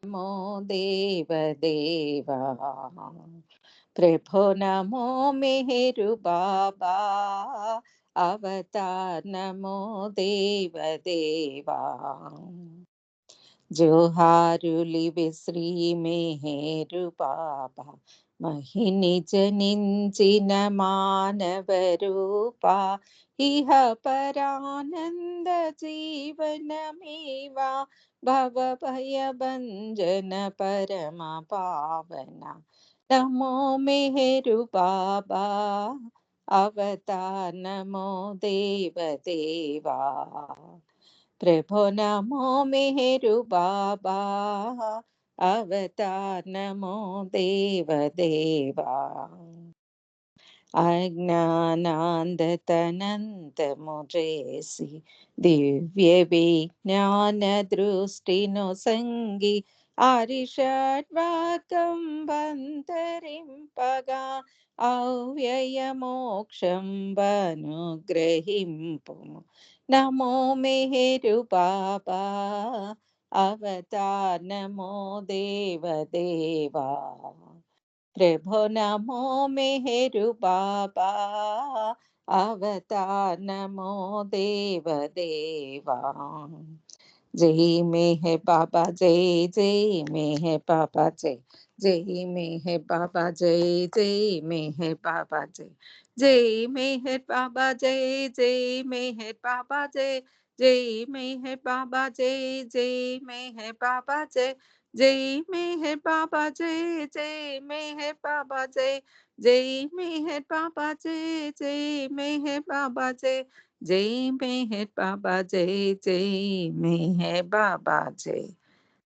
నమో దేవదేవా ప్రభో నమో మెహరు బాబా అవతార్ నమో దేవదేవా జోహారులివి శ్రీ మెహరు బాబా మహిని జనించిన మానవ రూపా ఇహ పరానంద జీవనమేవా భవ భయ భంజన పరమ పావన నమో మెహరు బాబా అవతార్ నమో దేవదేవా ప్రభో నమో మెహరు బాబా అవతార్ నమో దేవదేవా అజ్ఞానాంధతనంతము చేసి దివ్య విజ్ఞాన దృష్టిను సంగి అరిషడ్వర్గం బంతరింపగా అవ్యయ మోక్షం బనుగ్రహింపు నమో మెహరు బాబా అవతార్ నమో దేవదేవా ప్రభో నమో మెహరు బాబా అవతార్ నమో దేవదేవా జై మెహ బాబా జై జై మెహ బాబా జై జై మెహ బాబా జై జై మెహ బాబా జై జై మెహ బాబా జై జై మెహ బాబా జై జై మెహ బాబా జై జై మెహ బాబా జై జై మెహర్ బాబా జై జై మెహర్ బాబా జై జై మెహర్ బాబా జై జై మెహర్ బాబా జై జై మెహర్ బాబా జై జై మెహర్ బాబా జై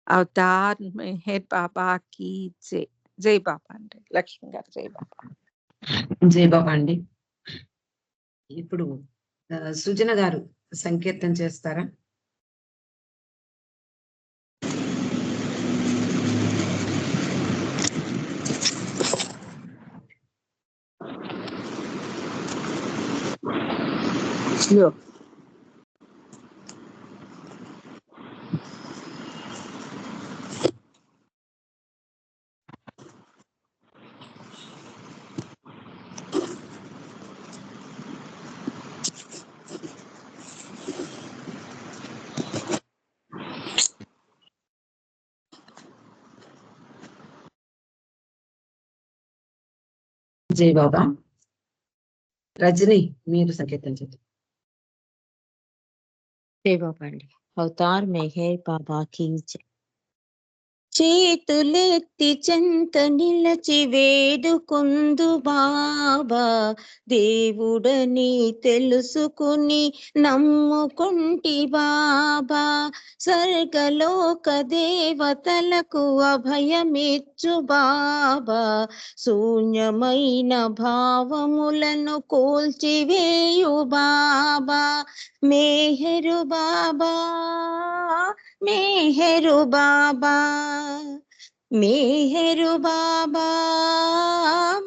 అవతార్ మెహర్ బాబా కి జై జై బాబా అండి లక్ష్మి గారు జై బాబా జై బాబా అండి. ఇప్పుడు సుజన గారు సంకీర్తన చేస్తారా? జై బాబా. రజని మీరు సంకీర్తన చేయండి. జై బాబా అండి. అవతార్ మెహర్ బాబా కీ జై. చేతులెత్తి చెంత నిలచి వేడుకొందు బాబా దేవుడని తెలుసుకుని నమ్ముకుంటి బాబా స్వర్గలోక దేవతలకు అభయమిచ్చు బాబా శూన్యమైన భావములను కోల్చివేయు బాబా మెహరు బాబా మెహరు బాబా మెహరు బాబా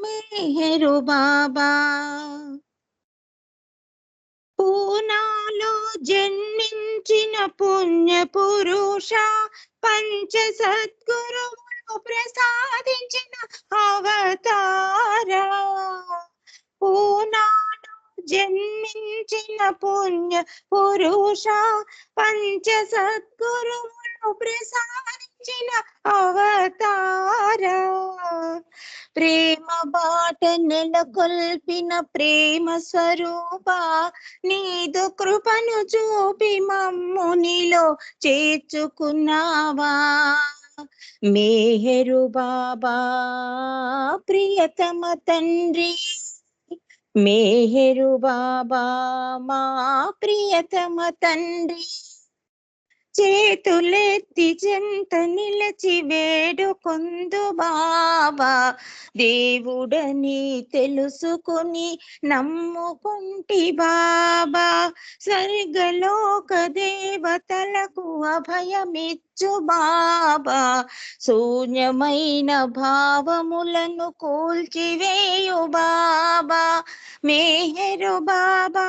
మెహరు బాబా పూనాలో జన్మించిన పుణ్య పురుష పంచ సద్గురువులు ప్రసాదించిన అవతారా పూనాలో జన్మించిన పుణ్య పురుష పంచ సద్గురువులు ప్రసాదించిన అవతారా ప్రేమ బాట నెలకొల్పిన ప్రేమ స్వరూప నీదు కృపను చూపి మమ్మునిలో చేర్చుకున్నావా మెహరు బాబా ప్రియతమ తండ్రి మెహరు బాబా మా ప్రియతమ తండ్రి చేతులెత్తి చెంత నిలచి వేడుకొందు బాబా దేవుడని తెలుసుకుని నమ్ముకుంటి బాబా స్వర్గలోక దేవతలకు అభయమిచ్చు బాబా శూన్యమైన భావములను కూల్చివేయు బాబా మెహరు బాబా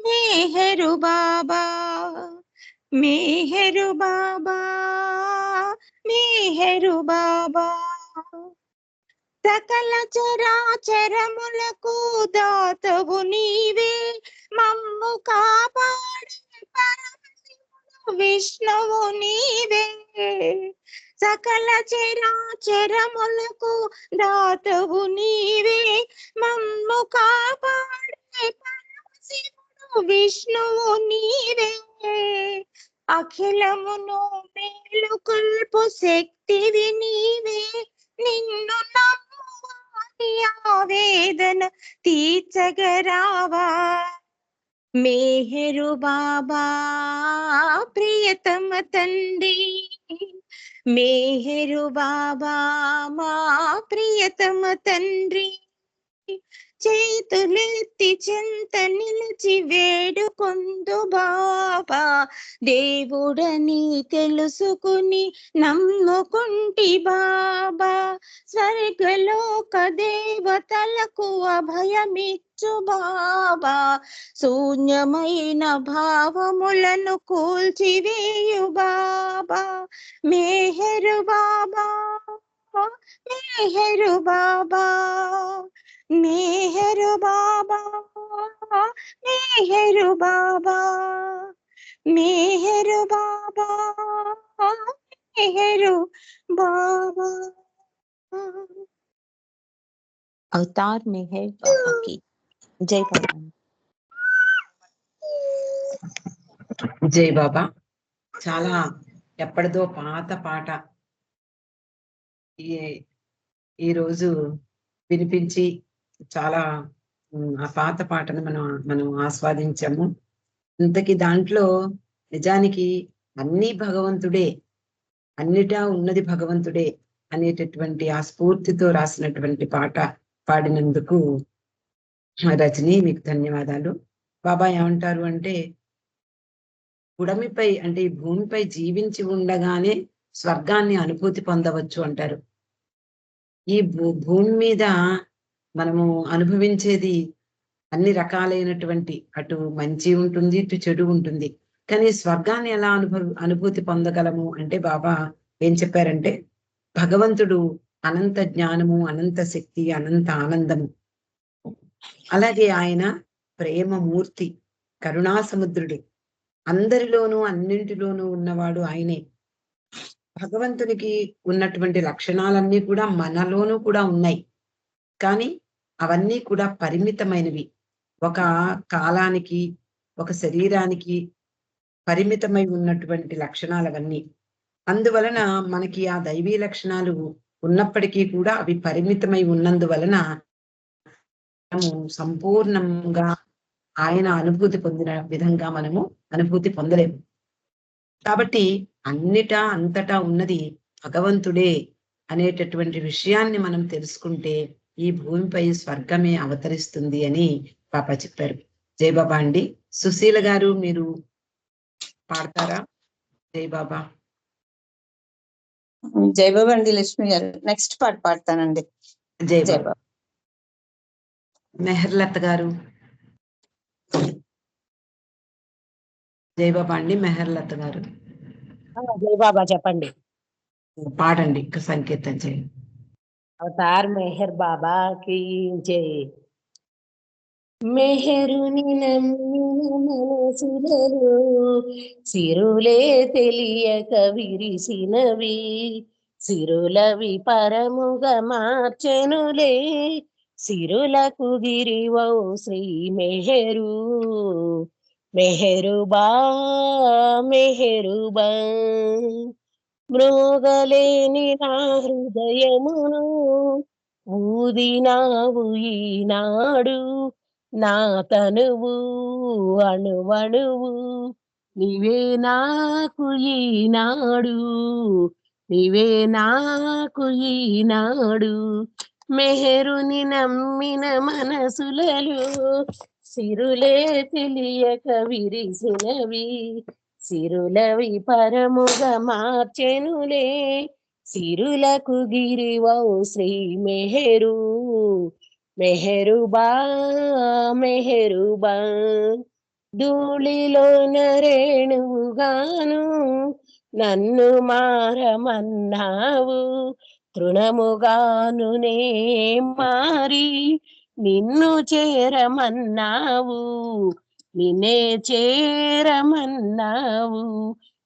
మెహరు బాబా మెహరు బాబా బాబా. సకల చరాచరములకు దాతవు నీవే, మమ్ము కాపాడే పరమశివుడు విష్ణువు నీవే. సకల చరాచరములకు దాతవు నీవే, మమ్ము కాపాడే పరమశివుడు విష్ణువు నీవే. అఖిలమును మేలుకొల్పు శక్తివి నీవే, నిన్ను నమ్మువాని ఆవేదన తీర్చగరావా. మేహరు బాబా ప్రియతమ తండ్రి, మేహరు బాబా మా ప్రియతమ తండ్రి. చేతులెత్తి చెంత నిలిచి వేడుకొందు బాబా, దేవుడని తెలుసుకుని నమ్ముకుంటి బాబా. స్వర్గలోక దేవతలకు అభయమిచ్చు బాబా, శూన్యమైన భావములను కూల్చివేయు బాబా. మేహరు బాబా, మేహరు బాబా, మేహరు బాబా, మేహరు బాబా, మేహరు బాబా, మేహరు బాబా. अवतार मेहर बाबा की जय बाबा। జై బాబా. చాలా ఎప్పటిదో పాత పాట ఈ రోజు వినిపించి చాలా ఆ పాత పాటను మనం ఆస్వాదించాము. ఇంతకీ దాంట్లో నిజానికి అన్నీ భగవంతుడే, అన్నిటా ఉన్నది భగవంతుడే అనేటటువంటి ఆ స్ఫూర్తితో రాసినటువంటి పాట పాడినందుకు రజని మీకు ధన్యవాదాలు. బాబా ఏమంటారు అంటే, ఉడమిపై అంటే ఈ భూమిపై జీవించి ఉండగానే స్వర్గాన్ని అనుభూతి పొందవచ్చు అంటారు. ఈ భూమి మీద మనము అనుభవించేది అన్ని రకాలైనటువంటి, అటు మంచి ఉంటుంది, ఇటు చెడు ఉంటుంది. కానీ స్వర్గాన్ని ఎలా అనుభూతి పొందగలము అంటే బాబా ఏం చెప్పారంటే, భగవంతుడు అనంత జ్ఞానము, అనంత శక్తి, అనంత ఆనందము. అలాగే ఆయన ప్రేమమూర్తి, కరుణా సముద్రుడు, అందరిలోనూ అన్నింటిలోనూ ఉన్నవాడు ఆయనే. భగవంతునికి ఉన్నటువంటి లక్షణాలన్నీ కూడా మనలోనూ కూడా ఉన్నాయి, కానీ అవన్నీ కూడా పరిమితమైనవి. ఒక కాలానికి, ఒక శరీరానికి పరిమితమై ఉన్నటువంటి లక్షణాలు అవన్నీ. అందువలన మనకి ఆ దైవీ లక్షణాలు ఉన్నప్పటికీ కూడా అవి పరిమితమై ఉన్నందువలన మనము సంపూర్ణంగా ఆయన అనుభూతి పొందిన విధంగా మనము అనుభూతి పొందలేము. కాబట్టి అన్నిటా అంతటా ఉన్నది భగవంతుడే అనేటటువంటి విషయాన్ని మనం తెలుసుకుంటే ఈ భూమిపై స్వర్గమే అవతరిస్తుంది అని పాప చెప్పారు. జై బాబా అండి. సుశీల గారు మీరు పాడతారా? జై బాబా. జై బాబా అండి లక్ష్మి గారు. నెక్స్ట్ పాట పాడతానండి. జై బాబా. మెహర్లత గారు. జై బాబా అండి. మెహర్లత గారు జై బాబా చెప్పండి. పాడండి, సంకీర్తన చేయండి. అవతార్ మెహర్ బాబా కి జై. మెహరుని నమ్మిన మనసులలో సిరులే తెలియక విరిసినవి, సిరులవి పరముగా మార్చెనులే. సిరులకు గిరివౌ శ్రీ మెహరు, మెహరుబా మెహరుబా. మృగలేని నా హృదయమును ఊదినావు ఈనాడు, నా తనువు అణువణువు నీవే నాకు ఈనాడు, నీవే నాకు ఈనాడు. మెహరుని నమ్మిన మనసులలో సిరులే తెలియక విరిసినవి, సిరులవి పరముగా మార్చెనులే. సిరులకు గిరివౌ శ్రీ మెహరు, మెహరుబా మెహరుబా. ధూళిలోన రేణువుగాను నన్ను మారమన్నావు, తృణముగాను నే మారి నిన్ను చేరమన్నావు, నిన్నే చేరమన్నావు.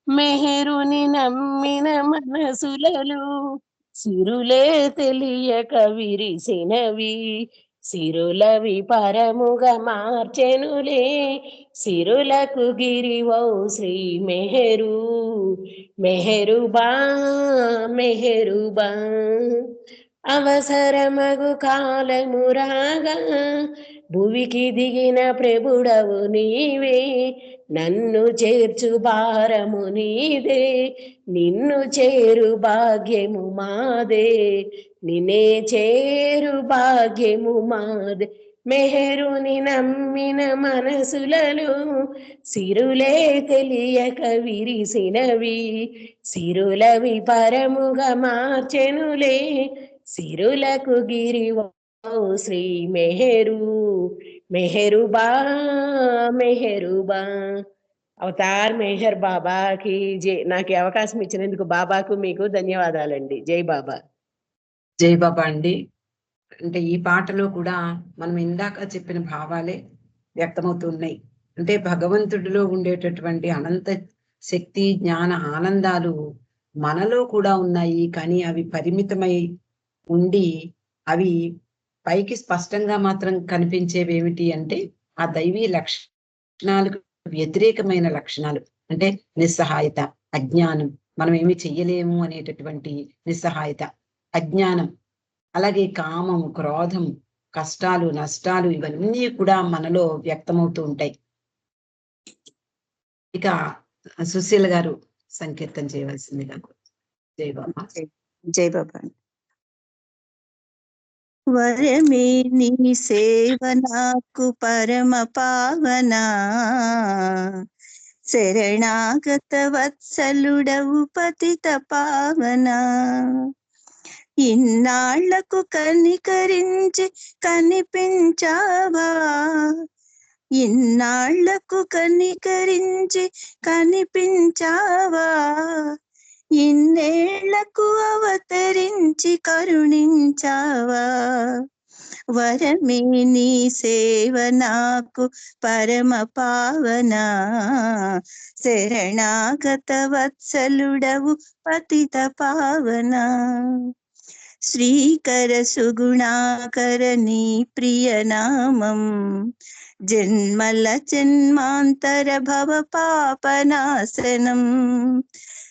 మెహరుని నమ్మిన మనసులలో సిరులే తెలియక విరిసినవి, సిరులవి పరముగా మార్చెనులే. సిరులకు గిరివో శ్రీ మెహరు, మెహరుబా మెహరుబా. అవసరమగు కాలము రాగా భువికి దిగిన ప్రభుడవు నీవే, నన్ను చేర్చు భారము నీదే, నిన్ను చేరు భాగ్యము మాదే, నిన్నే చేరు భాగ్యము మాదే. మెహరుని నమ్మిన మనసులలో సిరులే తెలియక విరిసినవి, సిరులవి పరముగా మార్చెనులే. సిరులకు గిరివో శ్రీ మెహరు, మెహరుబా మెహరుబా. అవతార్ మెహర్ బాబాకి జై. నాకు ఈ అవకాశం ఇచ్చినందుకు బాబాకు మీకు ధన్యవాదాలండి. జై బాబా. జై బాబా అండి. అంటే ఈ పాటలో కూడా మనం ఇందాక చెప్పిన భావాలే వ్యక్తమవుతున్నాయి. అంటే భగవంతుడిలో ఉండేటటువంటి అనంత శక్తి, జ్ఞాన, ఆనందాలు మనలో కూడా ఉన్నాయి. కానీ అవి పరిమితమై ఉండి అవి పైకి స్పష్టంగా మాత్రం కనిపించేవి ఏమిటి అంటే ఆ దైవీ లక్షణాలకు వ్యతిరేకమైన లక్షణాలు. అంటే నిస్సహాయత, అజ్ఞానం, మనం ఏమి చెయ్యలేము అనేటటువంటి నిస్సహాయత, అజ్ఞానం, అలాగే కామము, క్రోధం, కష్టాలు, నష్టాలు, ఇవన్నీ కూడా మనలో వ్యక్తమవుతూ ఉంటాయి. ఇక సుశీల గారు సంకీర్తన చేయవలసిందిగా. జై బాబా. జై బాబా. వరమే నీ సేవ నాకు పరమ పావన, శరణాగత వత్సలుడవు పతిత పావన. ఇన్నాళ్లకు కనికరించి కనిపించావా, ఇన్నాళ్లకు కనికరించి కనిపించావా, ఇన్నేళ్లకు అవతరించి కరుణించావా. వరమే నీ సేవ నాకు పరమ పావన, శరణాగత వత్సలుడవు పతిత పావన. శ్రీకర సుగుణాకర నీ ప్రియనామం, జన్మల జన్మాంతర భవ పాపనాశనం.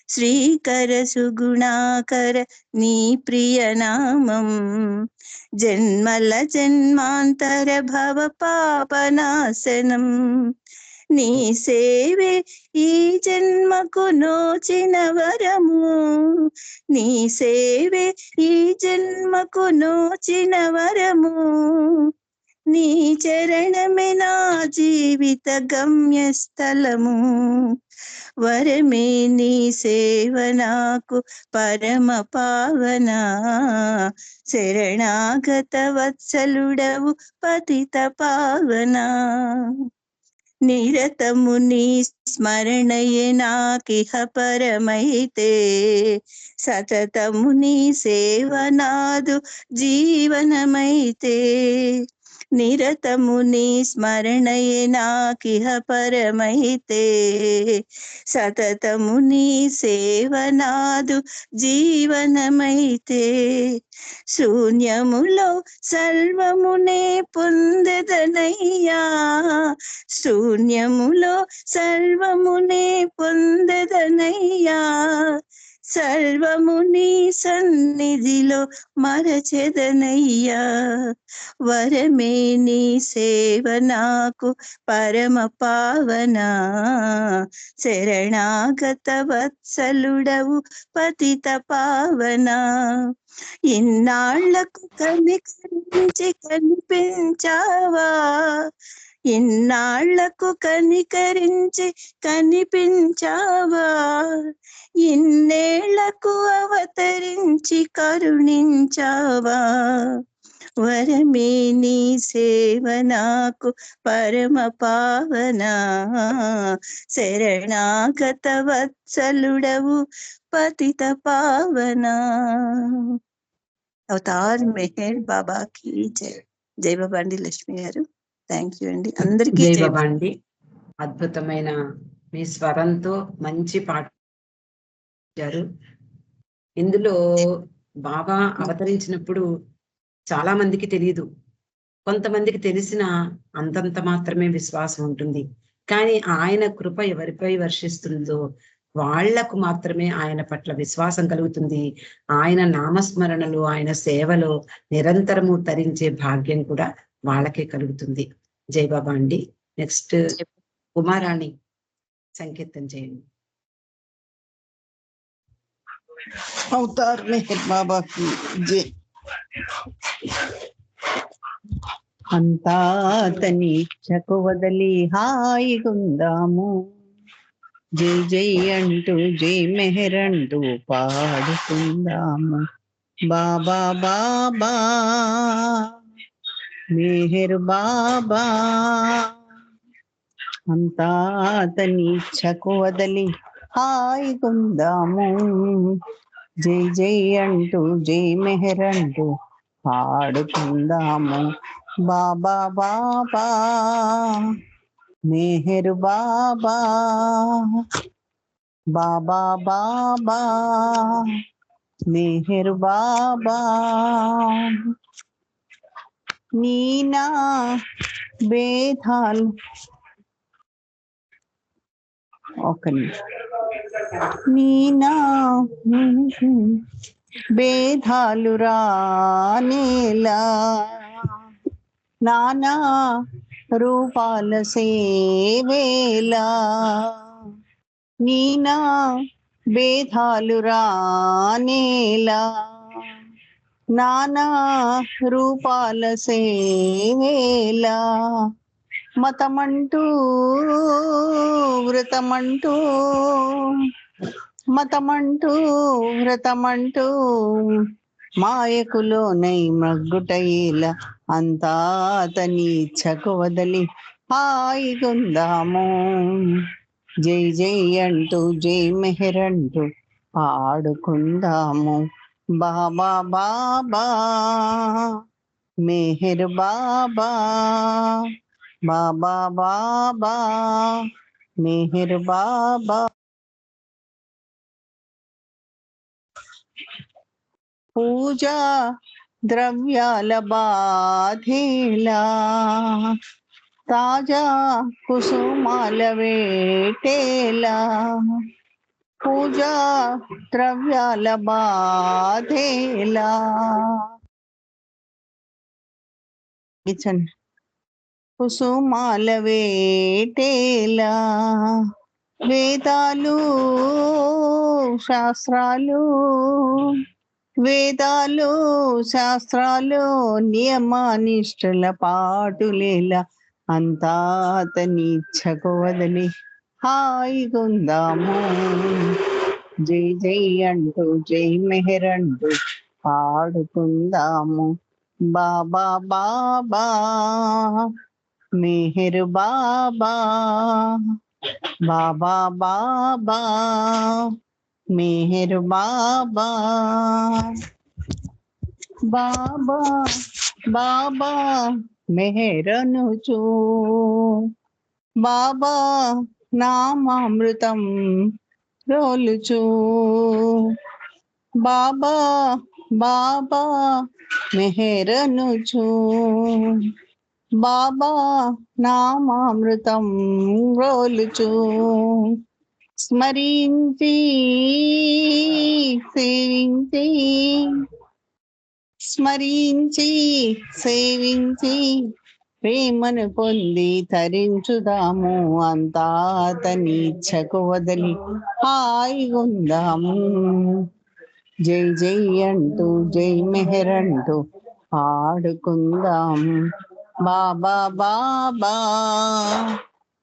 శ్రీకర సుగుణాకర నీ ప్రియనామం, జన్మల జన్మాంతర భవ పాపనాశనం. నీ సేవే ఈ జన్మకు నోచిన వరము, నీ సేవే ఈ జన్మకు నోచిన వరము. నీ చరణమే నా జీవిత గమ్యస్థలము. వరమే నీ సేవ నాకు పరమ పావన, శరణాగత వత్సలుడవు పతిత పావన. నిరతము నీ స్మరణయే నాకిహ పరమైతే, సతతము నీ సేవ నాదు జీవనమైతే. నిరతము నీ స్మరణయే నాకిహ పరమైతే, సతతము నీ సేవ నాదు జీవనమైతే. శూన్యములో సర్వమునే పొందెదనయ్యా, శూన్యములో సర్వమునే పొందెదనయ్యా. సర్వము నీ సన్నిధిలో మరచెదనయ్యా. వరమే నీ సేవ నాకు పరమ పావన, శరణాగత వత్సలుడవు పతిత పావన. ఇన్నాళ్లకు కనికరించి కనిపించావా, ఇన్నాళ్లకు కనికరించి కనిపించావా. ఇన్నేళ్లకు అవతరించి కరుణించావా. వరమే నీ సేవ నాకు పరమ పావన శరణాగత వత్సలుడవు పతిత పావన. అవతార్ మెహర్ బాబాకి జై. జై బాబా అండి లక్ష్మి గారు. థ్యాంక్ యూ అండి. అందరికీ జై జై బాబా అండి. అద్భుతమైన మీ స్వరంతో మంచి పాట పాడారు. ఇందులో బాబా అవతరించినప్పుడు చాలా మందికి తెలియదు, కొంతమందికి తెలిసిన అంతంత మాత్రమే విశ్వాసం ఉంటుంది. కానీ ఆయన కృప ఎవరిపై వర్షిస్తుందో వాళ్లకు మాత్రమే ఆయన పట్ల విశ్వాసం కలుగుతుంది. ఆయన నామస్మరణలో, ఆయన సేవలో నిరంతరము తరించే భాగ్యం కూడా వాళ్ళకే కలుగుతుంది. జై బాబా అండి. నెక్స్ట్ ఉమారాణి సంకీర్తన చేయండి. అవతార్ మెహర్ బాబాకి జై. అంతా తని చకు వదలి హాయిగుందాము, జై జై అంటూ జై మెహర్ అంటూ పాడుకుందాము. బాబా బాబా మెహర్ బాబా, అంతా తని చకు వదలి హాయిగుందాము, జై జై అంటూ జై మెహర్ అంటూ పాడుకుందాము. బాబా బాబా మెహర్ బాబా, బాబా బాబా మెహర్ బాబా, నీనా బేధాలు ఒక నీనా బేధాలు రానేలా, నానా రూపాల సేవేలా, నీనా బేధాలు రానేలా, నానా రూపాల సేవేలా, మతమంటూ వ్రతమంటూ మతమంటూ వ్రతమంటూ మాయకులోనై మగ్గుటైల, అంతా తని ఇచ్చకు వదలి హాయిగుందాము, జై జై అంటూ జై మెహర్ అంటూ పాడుకుందాము. బాబా బాబా మెహర్ బాబా, బాబా బాబా మెహర్ బాబా. పూజా ద్రవ్యాల బాధేలా, తాజా కుసుమాల వేటేలా, పూజా ద్రవ్యాల బాధేలా, కుసుమాల వేటేలా, వేదాలు శాస్త్రాలు వేదాలు శాస్త్రాలు నియమానిష్టల పాటులేలా, అంతా అతని ఇచ్చకు వదిలి హాయిగుందాము, జై జై అంటూ జై మెహర్ అంటూ పాడుకుందాము. బాబా బాబా మెహర్ బాబా, బాబా బాబా మెహర్ బాబా, బాబా బాబా మెహరనుచు, బాబా నామామృతం రోలుచు, బాబా బాబా మెహరనుచు, బాబా నామామృతం రోలుచు, స్మరించి సేవించి స్మరించి సేవించి ప్రేమను పొంది తరించుదాము, అంతా అతని ఇచ్చకు వదిలి హాయిగుందాము, జై జై అంటూ జై మెహర్ అంటూ పాడుకుందాము. బాబా బాబా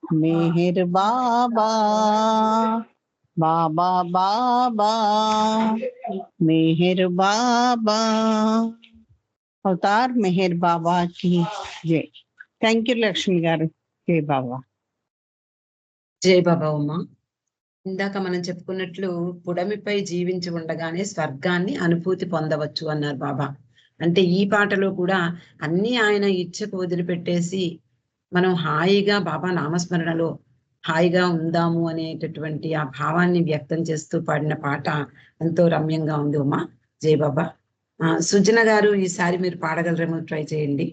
మెహర్ బాబా, బాబా బాబా మెహర్ బాబా. అవతార్ మెహర్ బాబా కి జై. థ్యాంక్ యూ లక్ష్మి గారు. జై బాబా. జై బాబా. ఉమా, ఇందాక మనం చెప్పుకున్నట్లు పుడమిపై జీవించి ఉండగానే స్వర్గాన్ని అనుభూతి పొందవచ్చు అన్నారు బాబా. అంటే ఈ పాటలో కూడా అన్ని ఆయన ఇచ్చకు వదిలిపెట్టేసి మనం హాయిగా బాబా నామస్మరణలో హాయిగా ఉందాము అనేటటువంటి ఆ భావాన్ని వ్యక్తం చేస్తూ పాడిన పాట ఎంతో రమ్యంగా ఉంది ఉమా. జై బాబా. సుజన గారు, ఈసారి మీరు పాడగలరేమో ట్రై చేయండి.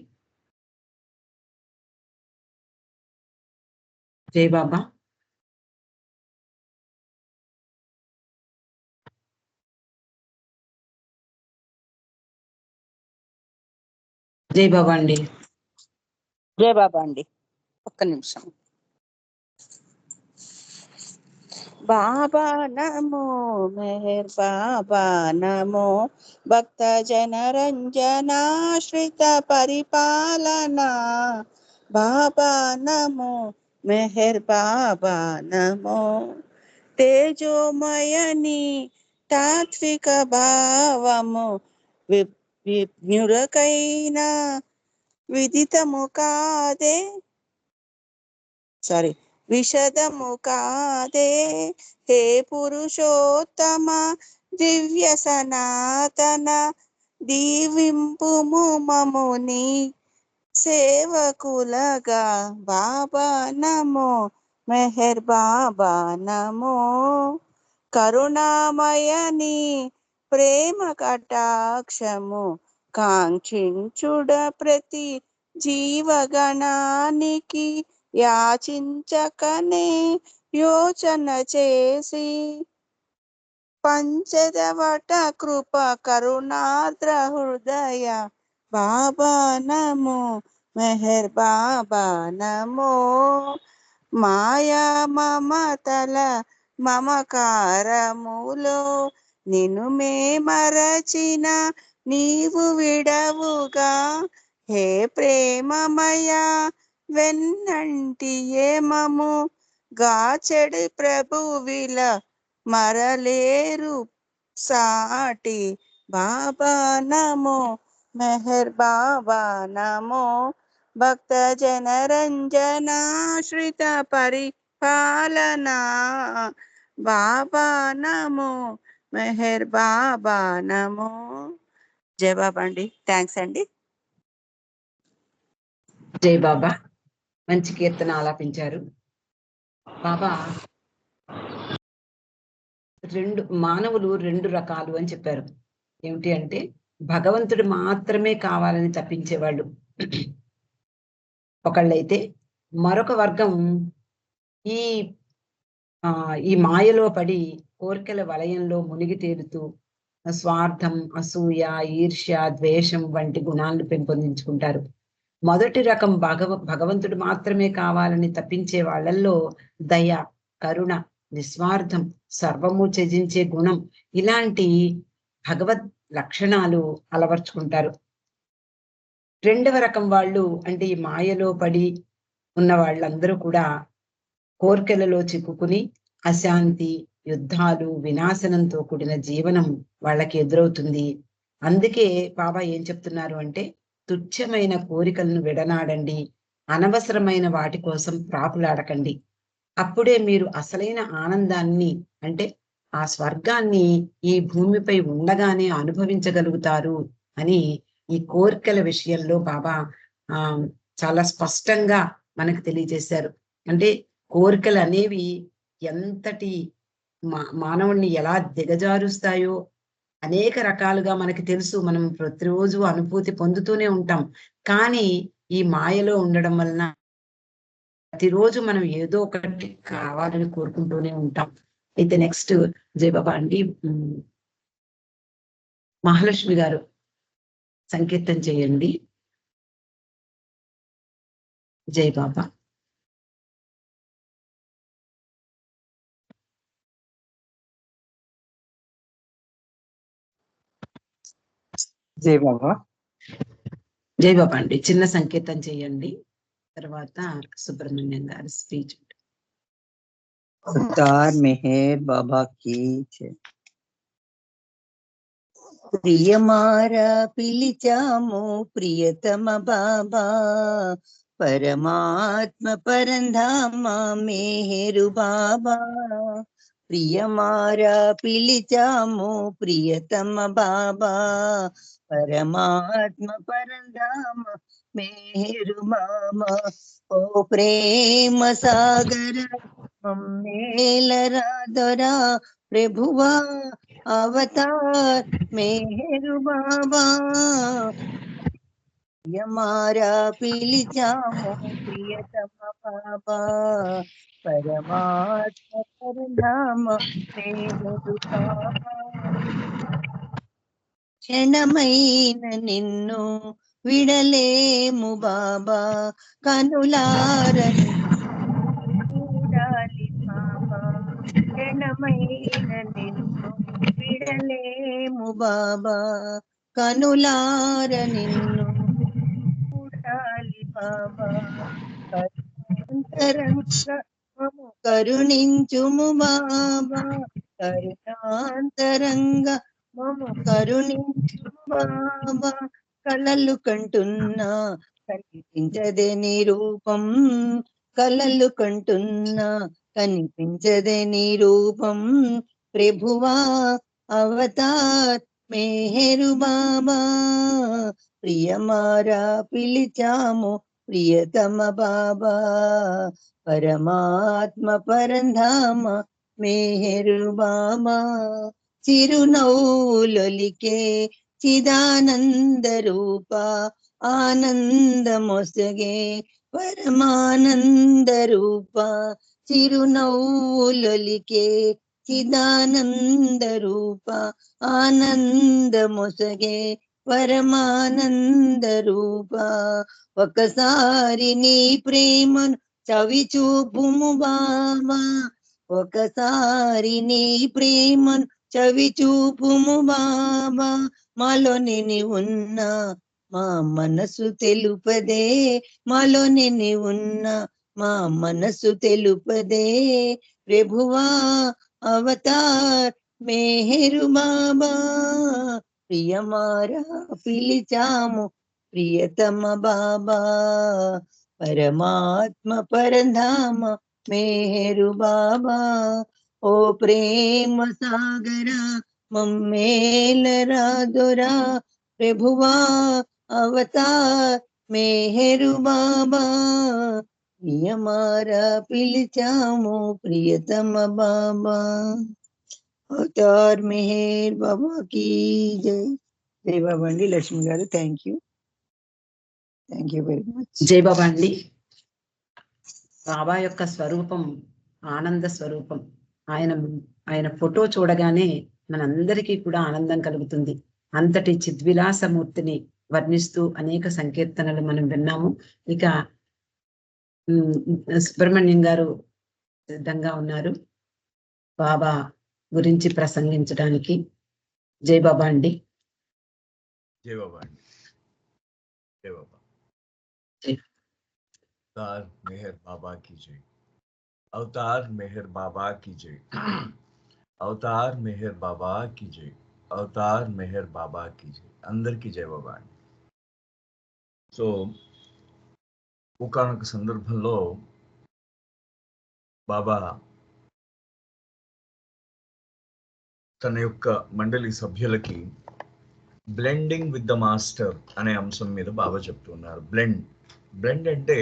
జై బాబా. జై బాబా అండి. జై బాబా అండి. ఒక్క నిమిషం. బాబా నమో మెహర్ బాబా నమో భక్త జన రంజనాశ్రిత పరిపాలనా బాబా నమో మెహర్ బాబా నమో తేజోమయని తాత్విక భావము విజ్ఞురకైన విదితము కాదే విషదము కాదే హే పురుషోత్తమ దివ్య సనాతన దీవింపుము మముని సేవకులగా బాబా నమో మెహర్ బాబా నమో కరుణామయని ప్రేమ కటాక్షము కాంక్షించుడ ప్రతి జీవగణానికి యాచించకనే యోచన చేసి పంచదవట కృప కరుణాద్ర హృదయ బాబా నమో మెహర్ బాబా నమో మాయా మమతల మమకారములో నిన్ను మే మరచిన నీవు విడవుగా హే ప్రేమమయ వెన్నంటి ఏమము గాచెడి ప్రభువిల మరలేరు సాటి బాబా నమో మెహర్ బాబా నమో భక్త జన రంజనాశ్రిత పరిపాలనా బాబా నమో మెహర్ బాబా నమో. జై బాబా అండి. థ్యాంక్స్ అండి. జై బాబా. మంచి కీర్తన ఆలాపించారు బాబా. మానవులు రెండు రకాలు అని చెప్పారు. ఏమిటి అంటే భగవంతుడు మాత్రమే కావాలని తప్పించేవాళ్ళు ఒకళ్ళైతే, మరొక వర్గం ఈ మాయలో పడి కోరికల వలయంలో మునిగి తేలుతూ స్వార్థం, అసూయ, ఈర్ష్య, ద్వేషం వంటి గుణాలను పెంపొందించుకుంటారు. మొదటి రకం భగవంతుడు మాత్రమే కావాలని తప్పించే వాళ్ళల్లో దయ, కరుణ, నిస్వార్థం, సర్వము త్యజించే గుణం ఇలాంటి భగవద్ లక్షణాలు అలవర్చుకుంటారు. రెండవ రకం వాళ్ళు అంటే ఈ మాయలో పడి ఉన్న వాళ్ళందరూ కూడా కోర్కెలలో చిక్కుకుని అశాంతి, యుద్ధాలు, వినాశనంతో కూడిన జీవనం వాళ్ళకి ఎదురవుతుంది. అందుకే బాబా ఏం చెప్తున్నారు అంటే తుచ్చమైన కోరికలను విడనాడండి, అనవసరమైన వాటి కోసం ప్రాకులాడకండి. అప్పుడే మీరు అసలైన ఆనందాన్ని అంటే ఆ స్వర్గాన్ని ఈ భూమిపై ఉండగానే అనుభవించగలుగుతారు అని ఈ కోరికల విషయంలో బాబా చాలా స్పష్టంగా మనకు తెలియజేశారు. అంటే కోరికలు అనేవి ఎంతటి మానవుణ్ణి ఎలా దిగజారుస్తాయో అనేక రకాలుగా మనకి తెలుసు. మనం ప్రతిరోజు అనుభూతి పొందుతూనే ఉంటాం. కానీ ఈ మాయలో ఉండడం వలన ప్రతిరోజు మనం ఏదో ఒకటి కావాలని కోరుకుంటూనే ఉంటాం. అయితే నెక్స్ట్ జై బాబా అండి. మహాలక్ష్మి గారు సంకీర్తన చేయండి. జై బాబా. జై బాబా. జై బాబా అండి. చిన్న సంకీర్తన చేయండి, తర్వాత సుబ్రహ్మణ్యం గారి స్పీచ్. అవతార్ మెహర్ బాబా की जय. ప్రియమారా పిలిచాము ప్రియతమ బాబా, పరమాత్మ పరంధామ మేహరు బాబా. ప్రియమారా పిలిచాము ప్రియతమ బాబా, పరమాత్మ పరంధామ మేహరు బాబా. ఓ ప్రేమ సాగర మమ్మేలరా దొరా ప్రభువా అవతార్ మేహరు బాబా. ప్రియమారా పిలిచాము ప్రియతమ బాబా, పరమాత్మ పరనామ మేహరు బాబా. క్షణమైన నిన్ను విడలేము బాబా, కనులారని చూడాలి బాబా. క్షణమైన నిన్ను విడలేము బాబా, కనులార నిన్ను చూడాలి బాబా. కరుణాంతరంగా మము కరుణించుము బాబా, కరుణాంతరంగా మము కరుణించుము బాబా. కలలు కంటున్నా కనిపించదే నీ రూపం, కలలు కంటున్నా కనిపించదే నీ రూపం. ప్రభువా అవతార్ మేహరు బాబా. ప్రియమారా పిలిచాము ప్రియతమ బాబా, పరమాత్మ పరంధామ మేహరు బాబా. చిరునవ్వులొలికే చిదానంద రూప, ఆనందమొసగే పరమానంద రూప. చిరునవ్వులొలికే చిదానంద రూప, ఆనందమొసగే పరమానంద రూప. ఒకసారి నీ ప్రేమను చవి చూపుము బాబా, ఒకసారి నీ ప్రేమను చవి చూపుము బాబా. మాలోని నీ ఉన్నా మా మనసు తెలుపదే, మాలోని నీ ఉన్నా మా మనసు తెలుపదే. ప్రభువా అవతార్ మేహరు బాబా. ప్రియమారా పిలిచాము ప్రియతమ బాబా, పరమాత్మ పరంధామ మేహరు బాబా. ఓ ప్రేమ సాగర మమ్మేలరా దొరా ప్రభువా అవతార్ మేహరు బాబా. ప్రియమారా పిలిచాము ప్రియతమ బాబా, అవతార్ మెహర్ బాబా की జై. జై బాబా అండి. లక్ష్మి గారు థ్యాంక్ యూ వెరీ మచ్. జై బాబా అండి. బాబా యొక్క స్వరూపం ఆనంద స్వరూపం. ఆయన ఫోటో చూడగానే మనందరికీ కూడా ఆనందం కలుగుతుంది. అంతటి చిద్విలాసమూర్తిని వర్ణిస్తూ అనేక సంకీర్తనలు మనం విన్నాము. ఇక సుబ్రహ్మణ్యం గారు సిద్ధంగా ఉన్నారు బాబా గురించి ప్రసంగించడానికి. జై బాబా అండి. జై బాబా అండి. జై బాబా. अवतार मेहर बाबा की जय, अवतार मेहर बाबा की जय, अवतार मेहर बाबा की जय, अवतार मेहर बाबा की जय. అందరికీ జై బాబా అండి. సో ఒకానొక సందర్భంలో బాబా తన యొక్క మండలి సభ్యులకి బ్లెండింగ్ విత్ ద మాస్టర్ అనే అంశం మీద బాబా చెప్తున్నారు. బ్లెండ్ అంటే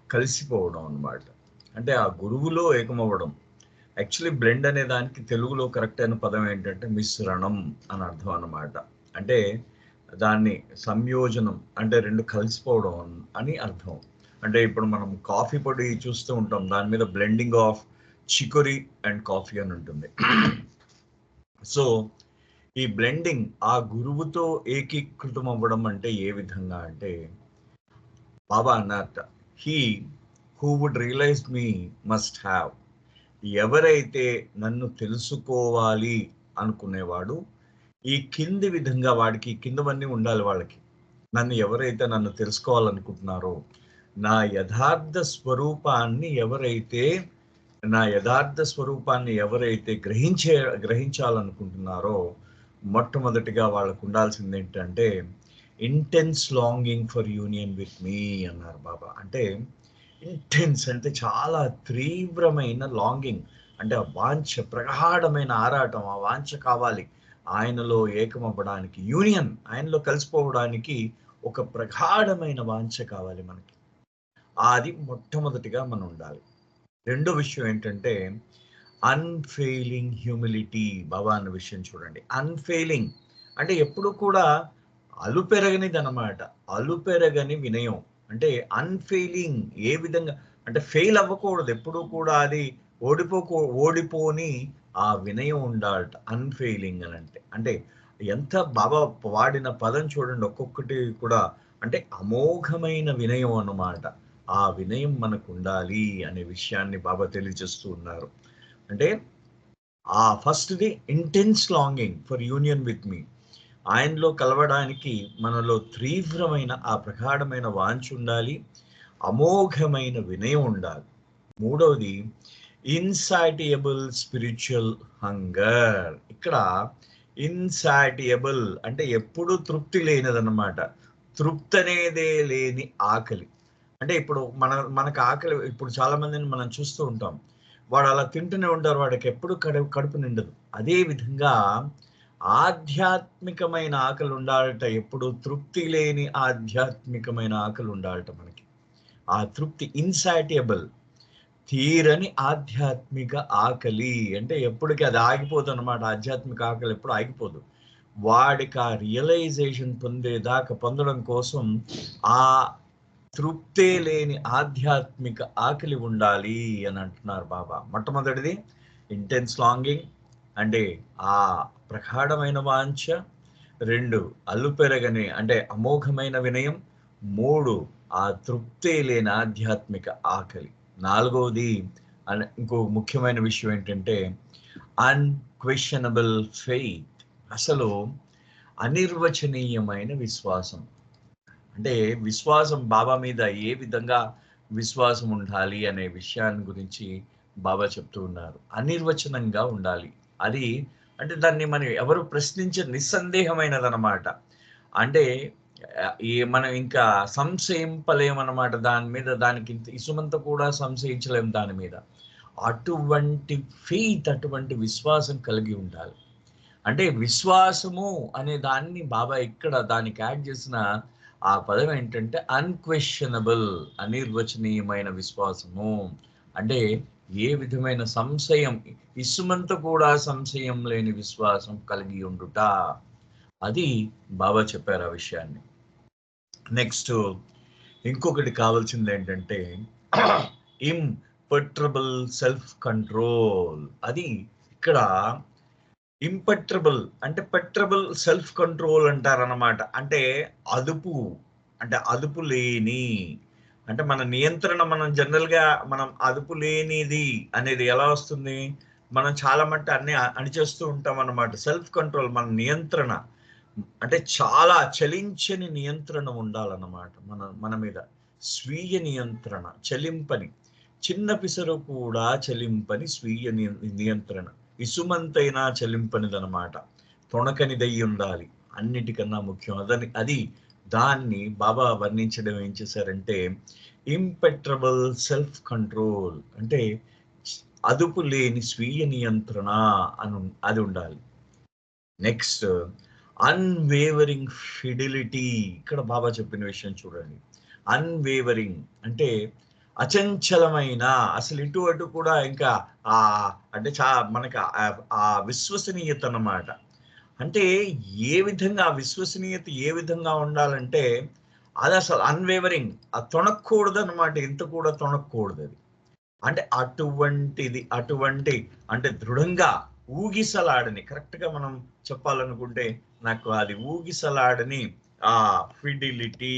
కలిసిపోవడం అన్నమాట. అంటే ఆ గురువులో ఏకమవ్వడం. యాక్చువల్లీ బ్లెండ్ అనే దానికి తెలుగులో కరెక్ట్ అయిన పదం ఏంటంటే మిశ్రణం అని అర్థం అన్నమాట. అంటే దాన్ని సంయోజనం అంటే రెండు కలిసిపోవడం అని అర్థం. అంటే ఇప్పుడు మనం కాఫీ పొడి చూస్తూ ఉంటాం, దాని మీద blending of chicory and coffee అని ఉంటుంది. సో ఈ బ్లెండింగ్ ఆ గురువుతో ఏకీకృతం అవ్వడం అంటే ఏ విధంగా అంటే బాబా అన్నట్ట, he who would realise me must have. ఎవరైతే నన్ను తెలుసుకోవాలి అనుకునేవాడు ఈ కింది విధంగా, వాడికి కిందవన్నీ ఉండాలి. వాళ్ళకి నన్ను ఎవరైతే నన్ను తెలుసుకోవాలనుకుంటున్నారో, నా యథార్థ స్వరూపాన్ని ఎవరైతే గ్రహించాలనుకుంటున్నారో మొట్టమొదటిగా వాళ్ళకు ఉండాల్సింది ఏంటంటే intense longing for union with me అన్నారు బాబా. అంటే ఇంటెన్స్ అంటే చాలా తీవ్రమైన లాంగింగ్, అంటే ఆ వాంఛ, ప్రగాఢమైన ఆరాటం, ఆ వాంఛ కావాలి ఆయనలో ఏకమవ్వడానికి, యూనియన్, ఆయనలో కలిసిపోవడానికి ఒక ప్రగాఢమైన వాంఛ కావాలి మనకి. అది మొట్టమొదటిగా మనం ఉండాలి. రెండో విషయం ఏంటంటే అన్ఫెయిలింగ్ హ్యూమిలిటీ. బాబా అన్న విషయం చూడండి, అన్ఫెయిలింగ్ అంటే ఎప్పుడు కూడా అలుపెరగనిది అన్నమాట, అలుపెరగని వినయం. అంటే అన్ఫెయిలింగ్ ఏ విధంగా అంటే ఫెయిల్ అవ్వకూడదు, ఎప్పుడు కూడా అది ఓడిపోని ఆ వినయం ఉండాలట అన్ఫెయిలింగ్ అని అంటే ఎంత బాబా వాడిన పదం చూడండి, ఒక్కొక్కటి కూడా అంటే అమోఘమైన వినయం అన్నమాట. ఆ వినయం మనకు ఉండాలి అనే విషయాన్ని బాబా తెలియజేస్తూ ఉన్నారు. అంటే ఆ ఫస్ట్ది intense longing for union with me, ఆయనలో కలవడానికి మనలో తీవ్రమైన ఆ ప్రగాఢమైన వాంఛ ఉండాలి, అమోఘమైన వినయం ఉండాలి. మూడవది ఇన్సాటియబుల్ స్పిరిచువల్ హంగర్. ఇక్కడ ఇన్సాటియబుల్ అంటే ఎప్పుడు తృప్తి లేనిదన్నమాట, తృప్తి అనేదే లేని ఆకలి. అంటే ఇప్పుడు మనకు ఆకలి, ఇప్పుడు చాలా మందిని మనం చూస్తూ ఉంటాం, వాడు అలా తింటూనే ఉంటారు, వాడికి ఎప్పుడు కడుపు నిండదు. అదే విధంగా ఆధ్యాత్మికమైన ఆకలి ఉండాలట, ఎప్పుడు తృప్తి లేని ఆధ్యాత్మికమైన ఆకలి ఉండాలట మనకి. ఆ తృప్తి ఇన్సాటియబుల్, తీరని ఆధ్యాత్మిక ఆకలి అంటే ఎప్పటికీ అది ఆగిపోదు అన్నమాట. ఆధ్యాత్మిక ఆకలి ఎప్పుడు ఆగిపోదు. వాడికి ఆ రియలైజేషన్ పొందడం కోసం ఆ తృప్తే లేని ఆధ్యాత్మిక ఆకలి ఉండాలి అని అంటున్నారు బాబా. మొట్టమొదటిది ఇంటెన్స్ లాంగింగ్ అంటే ఆ ప్రగాఢమైన వాంఛ, రెండు అల్లుపెరగని అంటే అమోఘమైన వినయం, మూడు ఆ తృప్తే లేని ఆధ్యాత్మిక ఆకలి. నాలుగవది ఇంకో ముఖ్యమైన విషయం ఏంటంటే అన్క్వెషనబుల్ ఫెయిత్, అసలు అనిర్వచనీయమైన విశ్వాసం. అంటే విశ్వాసం బాబా మీద ఏ విధంగా విశ్వాసం ఉండాలి అనే విషయాన్ని గురించి బాబా చెప్తూ ఉన్నారు. అనిర్వచనంగా ఉండాలి. అది అంటే దాన్ని మనం ఎవరు నిస్సందేహమైనదన్నమాట. అంటే మనం ఇంకా సంశయింపలేమన్నమాట దాని మీద, దానికి ఇసుమంత కూడా సంశయించలేం దాని మీద. అటువంటి ఫెయిత్, అటువంటి విశ్వాసం కలిగి ఉండాలి. అంటే విశ్వాసము అనే దాన్ని బాబా ఇక్కడ దానికి యాడ్ చేసిన ఆ పదం ఏంటంటే అన్క్వెషనబుల్, అనిర్వచనీయమైన విశ్వాసము. అంటే ఏ విధమైన సంశయం, ఇసుమంత కూడా సంశయం లేని విశ్వాసం కలిగి ఉండుట, అది బాబా చెప్పారు ఆ విషయాన్ని. నెక్స్ట్ ఇంకొకటి కావాల్సింది ఏంటంటే ఇంపర్ట్రబుల్ సెల్ఫ్ కంట్రోల్. అది ఇక్కడ ఇంపర్ట్రబుల్ అంటే పెట్రబుల్ సెల్ఫ్ కంట్రోల్ అంటారన్నమాట. అంటే అదుపు, అంటే అదుపు లేని, అంటే మన నియంత్రణ, మనం జనరల్గా మనం అదుపు లేనిది అనేది ఎలా వస్తుంది, మనం చాలా మట్టి అన్ని అణిచేస్తూ ఉంటాం అన్నమాట. సెల్ఫ్ కంట్రోల్ మన నియంత్రణ అంటే చాలా చలించని నియంత్రణ ఉండాలన్నమాట మన మీద. స్వీయ నియంత్రణ, చలింపని, చిన్న పిసరు కూడా చలింపని స్వీయ నియంత్రణ, ఇసుమంతైనా చలింపనిదనమాట, తొణకనిదై ఉండాలి. అన్నిటికన్నా ముఖ్యం అది దాన్ని బాబా వర్ణించడం ఏం చేశారంటే ఇంపెట్రబుల్ సెల్ఫ్ కంట్రోల్, అంటే అదుపు లేని స్వీయ నియంత్రణ అది ఉండాలి. Next unwavering fidelity. ఇక్కడ బాబా చెప్పిన విషయం చూడండి, అన్వేవరింగ్ అంటే అచంచలమైన, అసలు ఇటు అటు కూడా ఇంకా అంటే మనకి ఆ విశ్వసనీయత అన్నమాట. అంటే ఏ విధంగా ఆ విశ్వసనీయత ఏ విధంగా ఉండాలంటే అది అసలు అన్వేవరింగ్, అది తొణక్కూడదు అనమాట, ఇంత కూడా తొణక్కూడదు అది. అంటే అటువంటి అంటే దృఢంగా ఊగిసలాడని, కరెక్ట్గా మనం చెప్పాలనుకుంటే నాకు అది ఊగిసలాడని ఆ ఫిడిలిటీ,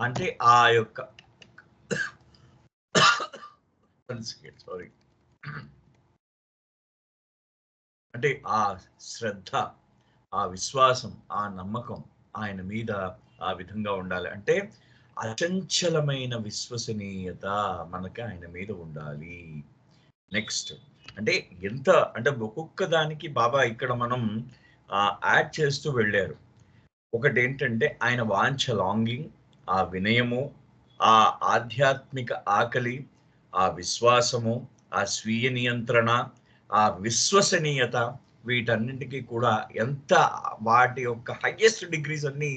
అంటే ఆ యొక్క సారీ అంటే ఆ శ్రద్ధ, ఆ విశ్వాసం, ఆ నమ్మకం ఆయన మీద ఆ విధంగా ఉండాలి. అంటే అచంచలమైన విశ్వసనీయత మనకి ఆయన మీద ఉండాలి. నెక్స్ట్ అంటే ఎంత అంటే ఒక్కొక్క దానికి బాబా ఇక్కడ మనం యాడ్ చేస్తూ వెళ్ళారు. ఒకటి ఏంటంటే ఆయన వాంఛ లాంగింగ్, ఆ వినయము, ఆ ఆధ్యాత్మిక ఆకలి, ఆ విశ్వాసము, ఆ స్వీయ నియంత్రణ, ఆ విశ్వసనీయత, వీటన్నింటికి కూడా ఎంత వాటి యొక్క హైయెస్ట్ డిగ్రీస్ అన్ని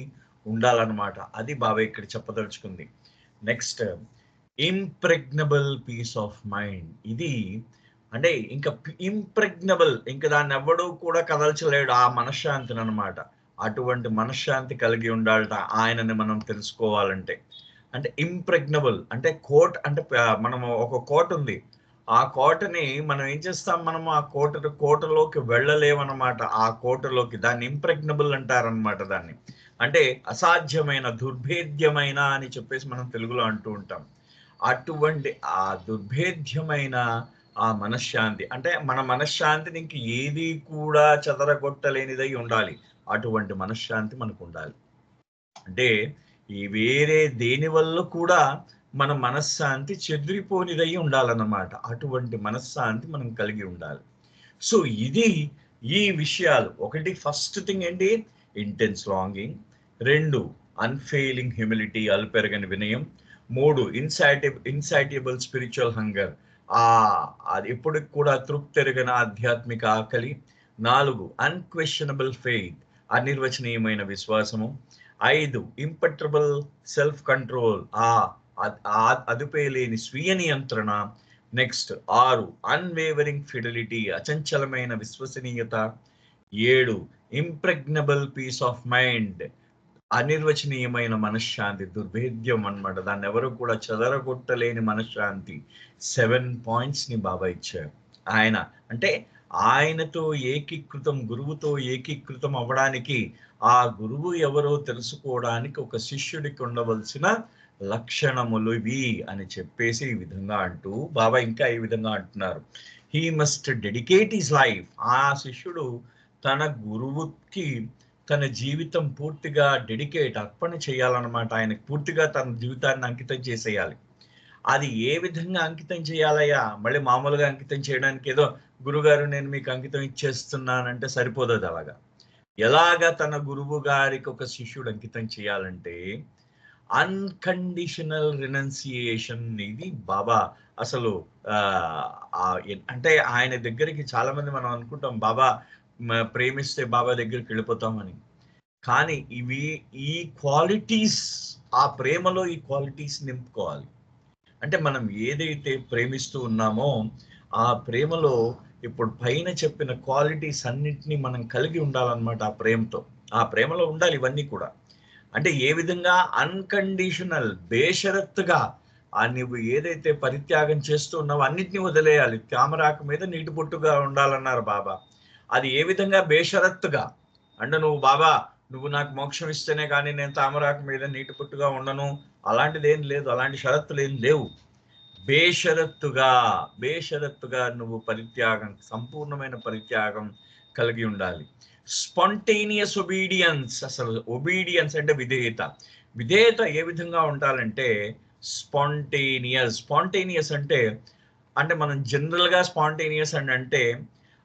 ఉండాలన్నమాట. అది బాబా ఇక్కడ చెప్పదలుచుకుంది. Next, impregnable peace of mind. ఇది అంటే ఇంకా ఇంప్రెగ్నబుల్, ఇంకా దాన్ని ఎవ్వడూ కూడా కదల్చలేడు ఆ మనశ్శాంతిని అనమాట. అటువంటి మనశ్శాంతి కలిగి ఉండాలట ఆయనని మనం తెలుసుకోవాలంటే. అంటే ఇంప్రెగ్నబుల్ అంటే కోట్, అంటే మనం ఒక కోట ఉంది, ఆ కోటని మనం ఏం చేస్తాం, మనం ఆ కోటలోకి వెళ్ళలేమన్నమాట. ఆ కోటలోకి, దాన్ని ఇంప్రెగ్నబుల్ అంటారనమాట. దాన్ని అంటే అసాధ్యమైన, దుర్భేద్యమైన అని చెప్పేసి మనం తెలుగులో అంటూ ఉంటాం. అటువంటి ఆ దుర్భేద్యమైన ఆ మనశ్శాంతి, అంటే మన మనశ్శాంతిని ఇంక ఏది కూడా చెదరగొట్టలేనిదై ఉండాలి. అటువంటి మనశ్శాంతి మనకు ఉండాలి. అంటే ఈ వేరే దేని వల్ల కూడా మన మనశ్శాంతి చెదిరిపోనిదై ఉండాలన్నమాట. అటువంటి మనశ్శాంతి మనం కలిగి ఉండాలి. సో ఇది ఈ విషయాలు. ఒకటి, ఫస్ట్ థింగ్ ఏంటి, ఇంటెన్స్ లాంగింగ్. 2, అన్ఫెయిలింగ్ హ్యూమిలిటీ, అల్పెరగని వినయం. 3, ఇన్సాటియబుల్ స్పిరిచువల్ హంగర్, అది ఎప్పటికి కూడా తృప్తెరగని ఆధ్యాత్మిక ఆకలి. 4, అన్క్వెషనబుల్ ఫెయిత్, అనిర్వచనీయమైన విశ్వాసము. 5, ఇంపట్రబుల్ సెల్ఫ్ కంట్రోల్, అదుపేలేని స్వీయ నియంత్రణ. నెక్స్ట్ 6, అన్వేవరింగ్ ఫిడలిటీ, అచంచలమైన విశ్వసనీయత. 7, ఇంప్రెగ్నబుల్ పీస్ ఆఫ్ మైండ్, అనిర్వచనీయమైన మనశ్శాంతి, దుర్భేద్యం అన్నమాట. దాన్ని ఎవరు కూడా చెదరగొట్టలేని మనశ్శాంతి. 7 points ని బాబా ఇచ్చారు. ఆయన అంటే ఆయనతో ఏకీకృతం, గురువుతో ఏకీకృతం అవ్వడానికి, ఆ గురువు ఎవరో తెలుసుకోవడానికి ఒక శిష్యుడికి ఉండవలసిన లక్షణములు ఇవి అని చెప్పేసి ఈ విధంగా అంటూ బాబా ఇంకా ఈ విధంగా అంటున్నారు. He must dedicate his life. ఆ శిష్యుడు తన గురువుకి తన జీవితం పూర్తిగా అర్పణ చేయాలన్నమాట. ఆయనకు పూర్తిగా తన జీవితాన్ని అంకితం చేసేయాలి. అది ఏ విధంగా అంకితం చేయాలయ్యా? మళ్ళీ మామూలుగా అంకితం చేయడానికి ఏదో గురుగారు నేను మీకు అంకితం ఇచ్చేస్తున్నానంటే సరిపోదు. అలాగా ఎలాగా తన గురువు గారికి ఒక శిష్యుడు అంకితం చేయాలంటే అన్కండిషనల్ రినౌన్సియేషన్. ఇది బాబా అసలు అంటే ఆయన దగ్గరికి చాలా మంది మనం అనుకుంటాం బాబా ప్రేమిస్తే బాబా దగ్గరికి వెళ్ళిపోతామని. కానీ ఈ క్వాలిటీస్, ఆ ప్రేమలో ఈ క్వాలిటీస్ నింపుకోవాలి. అంటే మనం ఏదైతే ప్రేమిస్తూ ఉన్నామో ఆ ప్రేమలో ఇప్పుడు పైన చెప్పిన క్వాలిటీస్ అన్నిటినీ మనం కలిగి ఉండాలన్నమాట. ఆ ప్రేమలో ఉండాలి ఇవన్నీ కూడా. అంటే ఏ విధంగా అన్కండిషనల్, బేషరత్తుగా నువ్వు ఏదైతే పరిత్యాగం చేస్తూ ఉన్నావో అన్నిటినీ వదిలేయాలి. తామరాకు మీద నీటి పొట్టుగా ఉండాలన్నారు బాబా. అది ఏ విధంగా బేషరత్తుగా అంటే నువ్వు నాకు మోక్షం ఇస్తేనే కానీ నేను తామరాకు మీద నీటి పొట్టుగా ఉండను, అలాంటిది ఏం లేదు, అలాంటి షరతులు ఏం లేవు. బేషరత్తుగా నువ్వు పరిత్యాగం, సంపూర్ణమైన పరిత్యాగం కలిగి ఉండాలి. స్పాంటేనియస్ ఒబీడియన్స్, అసలు ఒబీడియన్స్ అంటే విధేయత ఏ విధంగా ఉండాలంటే స్పాంటేనియస్ అంటే మనం జనరల్గా స్పాంటేనియస్ అంటే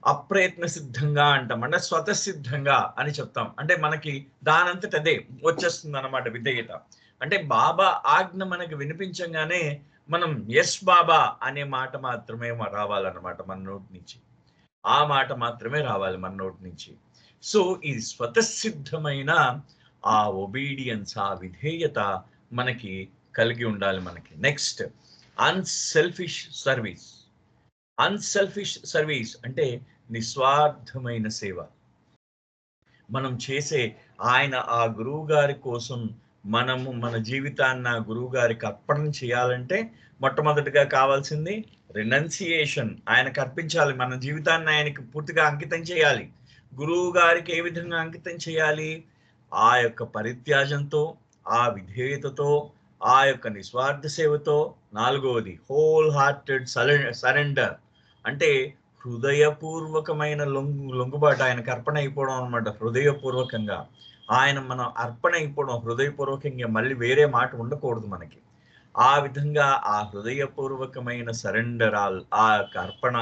అప్రయత్న సిద్ధంగా అంటాం, అంటే స్వతసిద్ధంగా అని చెప్తాం. అంటే మనకి దానంతట అదే వచ్చేస్తుంది అన్నమాట విధేయత. అంటే బాబా ఆజ్ఞ మనకి వినిపించగానే మనం ఎస్ బాబా అనే మాట మాత్రమే రావాలన్నమాట మన నోటి నుంచి. ఆ మాట మాత్రమే రావాలి మన నోటి నుంచి. సో ఈ స్వతసిద్ధమైన ఆ ఒబీడియన్స్, ఆ విధేయత మనకి కలిగి ఉండాలి మనకి. నెక్స్ట్, అన్సెల్ఫిష్ సర్వీస్ అంటే నిస్వార్థమైన సేవ. మనం చేసే ఆ గురువు గారి కోసం మనము మన జీవితాన్ని ఆ గురువు గారికి అర్పణ చేయాలంటే మొట్టమొదటిగా కావాల్సింది రినౌన్సియేషన్. ఆయనకు అర్పించాలి, మన జీవితాన్ని ఆయనకి పూర్తిగా అంకితం చేయాలి. గురువు గారికి ఏ విధంగా అంకితం చేయాలి? ఆ యొక్క పరిత్యాజంతో, ఆ విధేయతతో, ఆ యొక్క నిస్వార్థ సేవతో. 4వది హోల్ హార్టెడ్ సరెండర్, అంటే హృదయపూర్వకమైన లొంగుబాటు, ఆయనకు అర్పణ అయిపోవడం అనమాట. హృదయపూర్వకంగా మనం అర్పణ అయిపోవడం, హృదయపూర్వకంగా, మళ్ళీ వేరే మాట ఉండకూడదు మనకి. ఆ విధంగా ఆ హృదయపూర్వకమైన సరెండర్, ఆ యొక్క అర్పణ.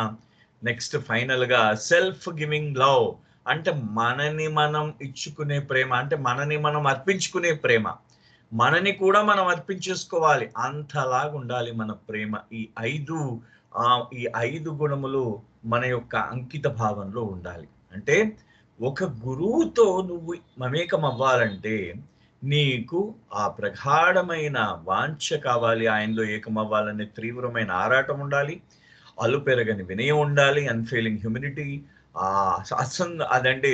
నెక్స్ట్ ఫైనల్ గా సెల్ఫ్ గివింగ్ లవ్, అంటే మనని మనం ఇచ్చుకునే ప్రేమ, అంటే మనని మనం అర్పించుకునే ప్రేమ, మనని కూడా మనం అర్పించేసుకోవాలి, అంతలాగా ఉండాలి మన ప్రేమ. ఈ ఐదు గుణములు మన యొక్క అంకిత భావంలో ఉండాలి. అంటే ఒక గురువుతో నువ్వు మమేకం అవ్వాలంటే నీకు ఆ ప్రగాఢమైన వాంఛ కావాలి, ఆయనలో ఏకమవ్వాలనే తీవ్రమైన ఆరాటం ఉండాలి, అలుపెరగని వినయం ఉండాలి, అన్ఫెయిలింగ్ హ్యూమినిటీ, అదంటే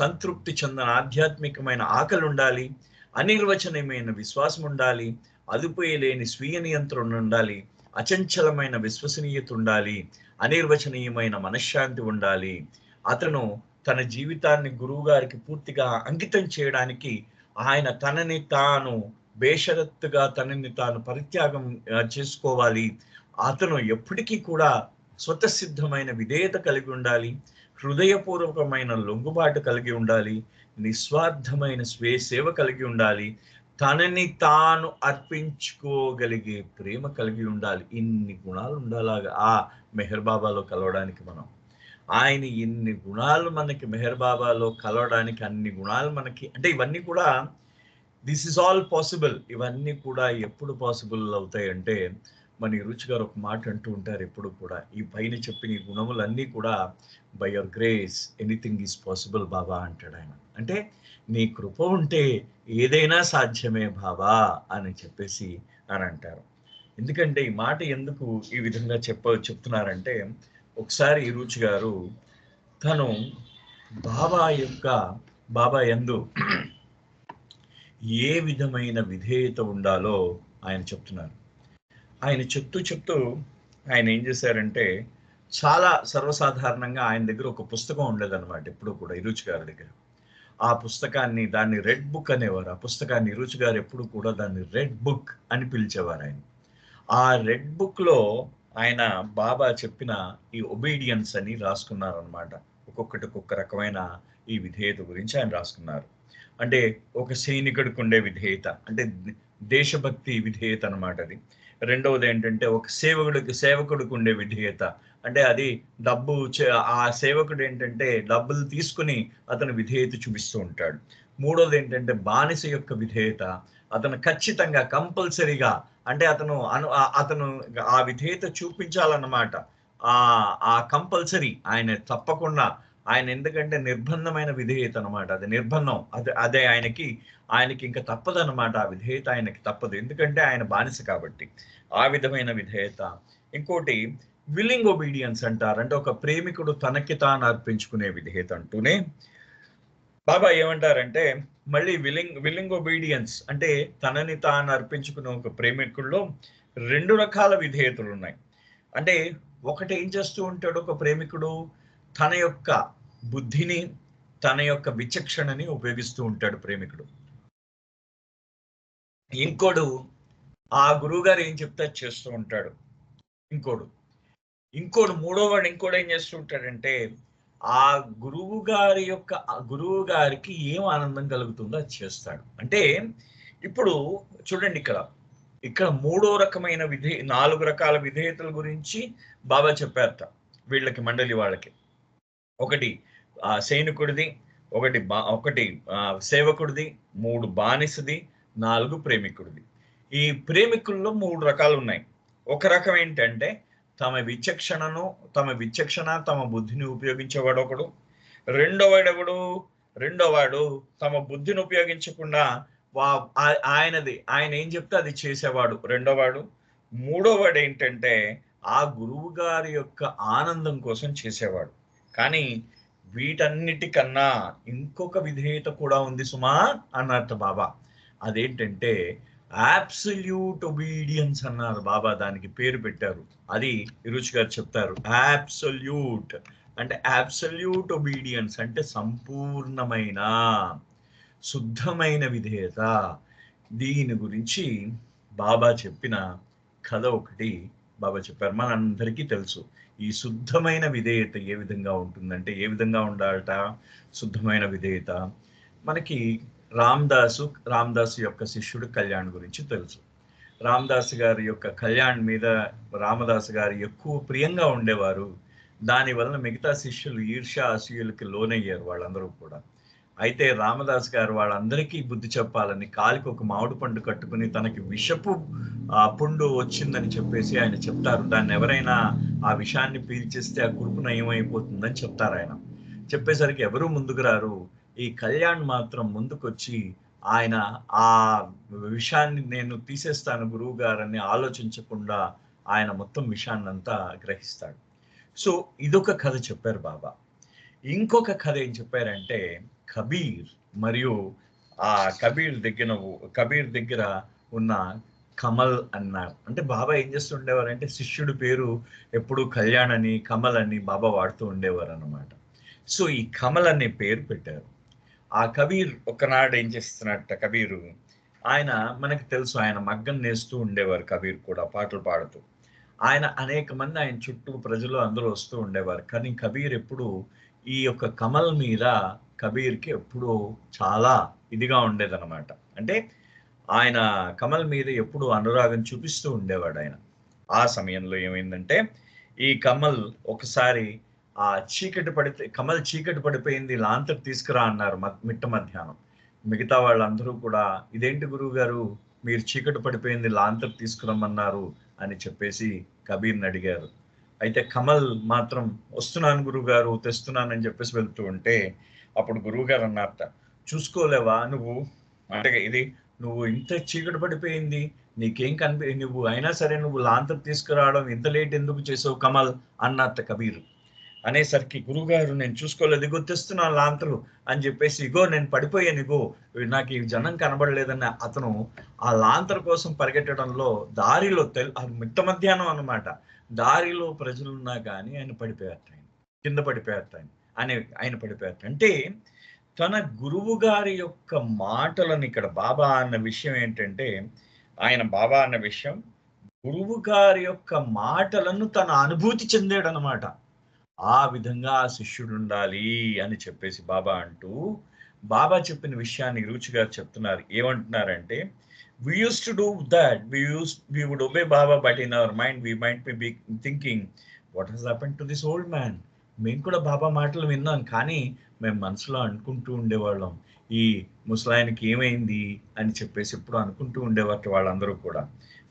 సంతృప్తి చెందిన ఆధ్యాత్మికమైన ఆకలి ఉండాలి, అనిర్వచనీయమైన విశ్వాసం ఉండాలి, అదుపులేని స్వీయ నియంత్రణ ఉండాలి, అచంచలమైన విశ్వసనీయత ఉండాలి, అనిర్వచనీయమైన మనశ్శాంతి ఉండాలి. అతను తన జీవితాన్ని గురువు గారికి పూర్తిగా అంకితం చేయడానికి ఆయన తనని తాను బేషరత్తుగా తనని తాను పరిత్యాగం చేసుకోవాలి. అతను ఎప్పటికీ కూడా స్వతసిద్ధమైన విధేయత కలిగి ఉండాలి, హృదయపూర్వకమైన లొంగుబాటు కలిగి ఉండాలి, నిస్వార్థమైన సేవ కలిగి ఉండాలి, తనని తాను అర్పించుకోగలిగే ప్రేమ కలిగి ఉండాలి. ఇన్ని గుణాలు ఉండాలాగా ఆ మెహర్ బాబాలో కలవడానికి మనం. ఆయన ఇన్ని గుణాలు మనకి మెహర్ బాబాలో కలవడానికి, అన్ని గుణాలు మనకి, అంటే ఇవన్నీ కూడా దిస్ ఇస్ ఆల్ పాసిబుల్. ఇవన్నీ కూడా ఎప్పుడు పాసిబుల్ అవుతాయంటే మన రుచి గారు ఒక మాట అంటూ ఉంటారు ఎప్పుడు కూడా, ఈ పైన చెప్పిన ఈ గుణములన్నీ కూడా by your grace anything is possible Baba అంటాడు ఆయన. అంటే నీ కృప ఉంటే ఏదైనా సాధ్యమే బాబా అని చెప్పేసి అని అంటారు. ఎందుకంటే ఈ మాట ఎందుకు ఈ విధంగా చెప్తున్నారంటే, ఒకసారి ఈ రుచి గారు తను బాబా యందు ఏ విధమైన విధేయత ఉండాలో ఆయన చెప్తున్నారు. ఆయన చెప్తూ ఆయన ఏం చేశారంటే, చాలా సర్వసాధారణంగా ఆయన దగ్గర ఒక పుస్తకం ఉండేదన్నమాట ఎప్పుడు కూడా ఇరుచి గారి దగ్గర. ఆ పుస్తకాన్ని, దాన్ని రెడ్ బుక్ అనేవారు. ఆ పుస్తకాన్ని ఇరుచి గారు ఎప్పుడు కూడా దాన్ని రెడ్ బుక్ అని పిలిచేవారు ఆయన. ఆ రెడ్ బుక్ లో ఆయన బాబా చెప్పిన ఈ ఒబీడియన్స్ అని రాసుకున్నారనమాట. ఒక్కొక్క రకమైన ఈ విధేయత గురించి ఆయన రాసుకున్నారు. అంటే ఒక సైనికుడికి ఉండే విధేయత అంటే దేశభక్తి విధేయత అనమాట అది. రెండవది ఏంటంటే ఒక సేవకుడికి ఉండే విధేయత, అంటే అది డబ్బు, ఆ సేవకుడు ఏంటంటే డబ్బులు తీసుకుని అతను విధేయత చూపిస్తూ ఉంటాడు. మూడోది ఏంటంటే బానిస యొక్క విధేయత, అతను ఖచ్చితంగా కంపల్సరీగా, అంటే అతను ఆ విధేయత చూపించాలన్నమాట. ఆ కంపల్సరీ ఆయన తప్పకుండా, ఆయన ఎందుకంటే నిర్బంధమైన విధేయత అనమాట, అది నిర్బంధం, అదే ఆయనకి ఇంకా తప్పదన్నమాట. ఆ విధేయత ఆయనకి తప్పదు, ఎందుకంటే ఆయన బానిస కాబట్టి. ఆ విధమైన విధేయత. ఇంకోటి విల్లింగ్ ఒబీడియన్స్ అంటారు, అంటే ఒక ప్రేమికుడు తనకి తాను అర్పించుకునే విధేయత అంటూనే బాబా ఏమంటారంటే, మళ్ళీ విల్లింగ్ ఒబీడియన్స్ అంటే తనని తాను అర్పించుకునే ఒక ప్రేమికుల్లో 2 రకాల విధేయతలు ఉన్నాయి. అంటే ఒకటి ఏం చేస్తూ ఉంటాడు ఒక ప్రేమికుడు, తన యొక్క బుద్ధిని, తన యొక్క విచక్షణని ఉపయోగిస్తూ ఉంటాడు ప్రేమికుడు. ఇంకోడు ఆ గురువు గారు ఏం చెప్తే చేస్తూ ఉంటాడు. ఇంకోడు మూడోవాడు ఏం చేస్తూ ఉంటాడంటే, ఆ గురువు గారికి ఏం ఆనందం కలుగుతుందో అది చేస్తాడు. అంటే ఇప్పుడు చూడండి, ఇక్కడ 3వ రకమైన 4 రకాల విధేయతల గురించి బాబా చెప్పారట వీళ్ళకి, మండలి వాళ్ళకి. ఒకటి సైనికుడిది, ఒకటి సేవకుడిది, 3 బానిసది, 4 ప్రేమికుడిది. ఈ ప్రేమికుల్లో 3 రకాలు ఉన్నాయి. ఒక రకం ఏంటంటే తమ విచక్షణ తమ బుద్ధిని ఉపయోగించేవాడు ఒకడు. రెండోవాడు తమ బుద్ధిని ఉపయోగించకుండా ఆయన ఏం చెప్తే అది చేసేవాడు రెండోవాడు. మూడోవాడు ఏంటంటే ఆ గురువు గారి యొక్క ఆనందం కోసం చేసేవాడు. కానీ వీటన్నిటికన్నా ఇంకొక విధేయత కూడా ఉంది సుమా అన్నట్టు బాబా. అదేంటంటే అబ్సల్యూట్ ఒబీడియన్స్ అన్నారు బాబా, దానికి పేరు పెట్టారు. అది ఇరుచి గారు చెప్తారు. అబ్సల్యూట్ అంటే అబ్సల్యూట్ ఒబీడియన్స్ అంటే సంపూర్ణమైన శుద్ధమైన విధేయత. దీని గురించి బాబా చెప్పిన కథ ఒకటి బాబా చెప్పారు. మనందరికీ తెలుసు ఈ శుద్ధమైన విధేయత ఏ విధంగా ఉంటుందంటే, ఏ విధంగా ఉండాలట శుద్ధమైన విధేయత. మనకి రామదాసు యొక్క శిష్యుడు కళ్యాణ్ గురించి తెలుసు. రామదాసు గారి యొక్క కళ్యాణ్ మీద రామదాసు గారు ఎక్కువ ప్రియంగా ఉండేవారు. దానివలన మిగతా శిష్యులు ఈర్ష్య అసూయలకి లోనయ్యారు వాళ్ళందరూ కూడా. అయితే రామదాస్ గారు వాళ్ళందరికీ బుద్ధి చెప్పాలని కాలికి ఒక మామిడి పండు కట్టుకుని తనకి విషపు పుండు వచ్చిందని చెప్పేసి ఆయన చెప్తారు. దాన్ని ఎవరైనా ఆ విషాన్ని పీల్చేస్తే ఆ కురుపు నయమైపోతుందని చెప్తారు ఆయన. చెప్పేసరికి ఎవరూ ముందుకు రారు. ఈ కళ్యాణ్ మాత్రం ముందుకొచ్చి ఆయన ఆ విషయాన్ని నేను తీసేస్తాను గురువు గారని ఆలోచించకుండా ఆయన మొత్తం విషయాన్నంతా గ్రహిస్తాడు. సో ఇదొక కథ చెప్పారు బాబా. ఇంకొక కథ ఏం చెప్పారంటే కబీర్ మరియు ఆ కబీర్ దగ్గర ఉన్న కమల్ అన్నారు. అంటే బాబా ఏం చేస్తుండేవారంటే శిష్యుడి పేరు ఎప్పుడు కళ్యాణ్ అని కమల్ అని బాబా వాడుతూ ఉండేవారు అన్నమాట. సో ఈ కమల్ అనే పేరు పెట్టారు. ఆ కబీర్ ఒకనాడు ఏం చేస్తున్నట్ట కబీరు, ఆయన మనకు తెలుసు ఆయన మగ్గం నేస్తూ ఉండేవారు. కబీర్ కూడా పాటలు పాడుతూ ఆయన అనేక మంది ఆయన చుట్టూ ప్రజలు అందరూ వస్తూ ఉండేవారు. కానీ కబీర్ ఎప్పుడు ఈ యొక్క కమల్ మీద కబీర్కి ఎప్పుడూ చాలా ఇదిగా ఉండేదన్నమాట. అంటే ఆయన కమల్ మీద ఎప్పుడు అనురాగం చూపిస్తూ ఉండేవాడు ఆయన. ఆ సమయంలో ఏమైందంటే ఈ కమల్ ఒకసారి ఆ కమల్ చీకటి పడిపోయింది, లాంతర్ తీసుకురా అన్నారు మిట్ట మధ్యాహ్నం. మిగతా వాళ్ళందరూ కూడా ఇదేంటి గురువు గారు మీరు చీకటి పడిపోయింది లాంతర్ తీసుకురమ్మన్నారు అని చెప్పేసి కబీర్ని అడిగారు. అయితే కమల్ మాత్రం వస్తున్నాను గురువు గారు తెస్తున్నానని చెప్పేసి వెళ్తూ ఉంటే అప్పుడు గురువు గారు అన్నారట, చూసుకోలేవా నువ్వు, అంటే ఇది నువ్వు ఇంత చీకటి పడిపోయింది నీకేం నువ్వు అయినా సరే నువ్వు లాంతర్ తీసుకురావడం ఇంత లేట్ ఎందుకు చేసావు కమల్ అన్నట్ట కబీరు. అనేసరికి గురువుగారు నేను చూసుకోలేదు, ఇగో తెస్తున్నాను లాంతరు అని చెప్పేసి, ఇగో నేను పడిపోయాను, ఇగో నాకు ఈ జనం కనబడలేదని అతను ఆ లాంతర్ కోసం పరిగెట్టడంలో దారిలో మిట్ట మధ్యాహ్నం అన్నమాట, దారిలో ప్రజలున్నా కానీ ఆయన పడిపోయారు, కింద పడిపోయారు ఆయన పడిపోయారు. అంటే తన గురువు గారి యొక్క మాటలను ఇక్కడ బాబా అన్న విషయం ఏంటంటే బాబా అన్న విషయం గురువు గారి యొక్క మాటలను తన అనుభూతి చెందాడు అన్నమాట. ఆ విధంగా శిష్యుడు ఉండాలి అని చెప్పేసి బాబా అంటూ బాబా చెప్పిన విషయాన్ని రుచి గారు చెప్తున్నారు. ఏమంటున్నారంటే we used to do that, we would obey Baba, but in our mind we might be thinking what has happened to this old man. మేము కూడా బాబా మాటలు విన్నాం కానీ మేము మనసులో అనుకుంటూ ఉండేవాళ్ళం ఈ ముసలాయనకి ఏమైంది అని చెప్పేసి ఎప్పుడు అనుకుంటూ ఉండేవారు వాళ్ళందరూ కూడా.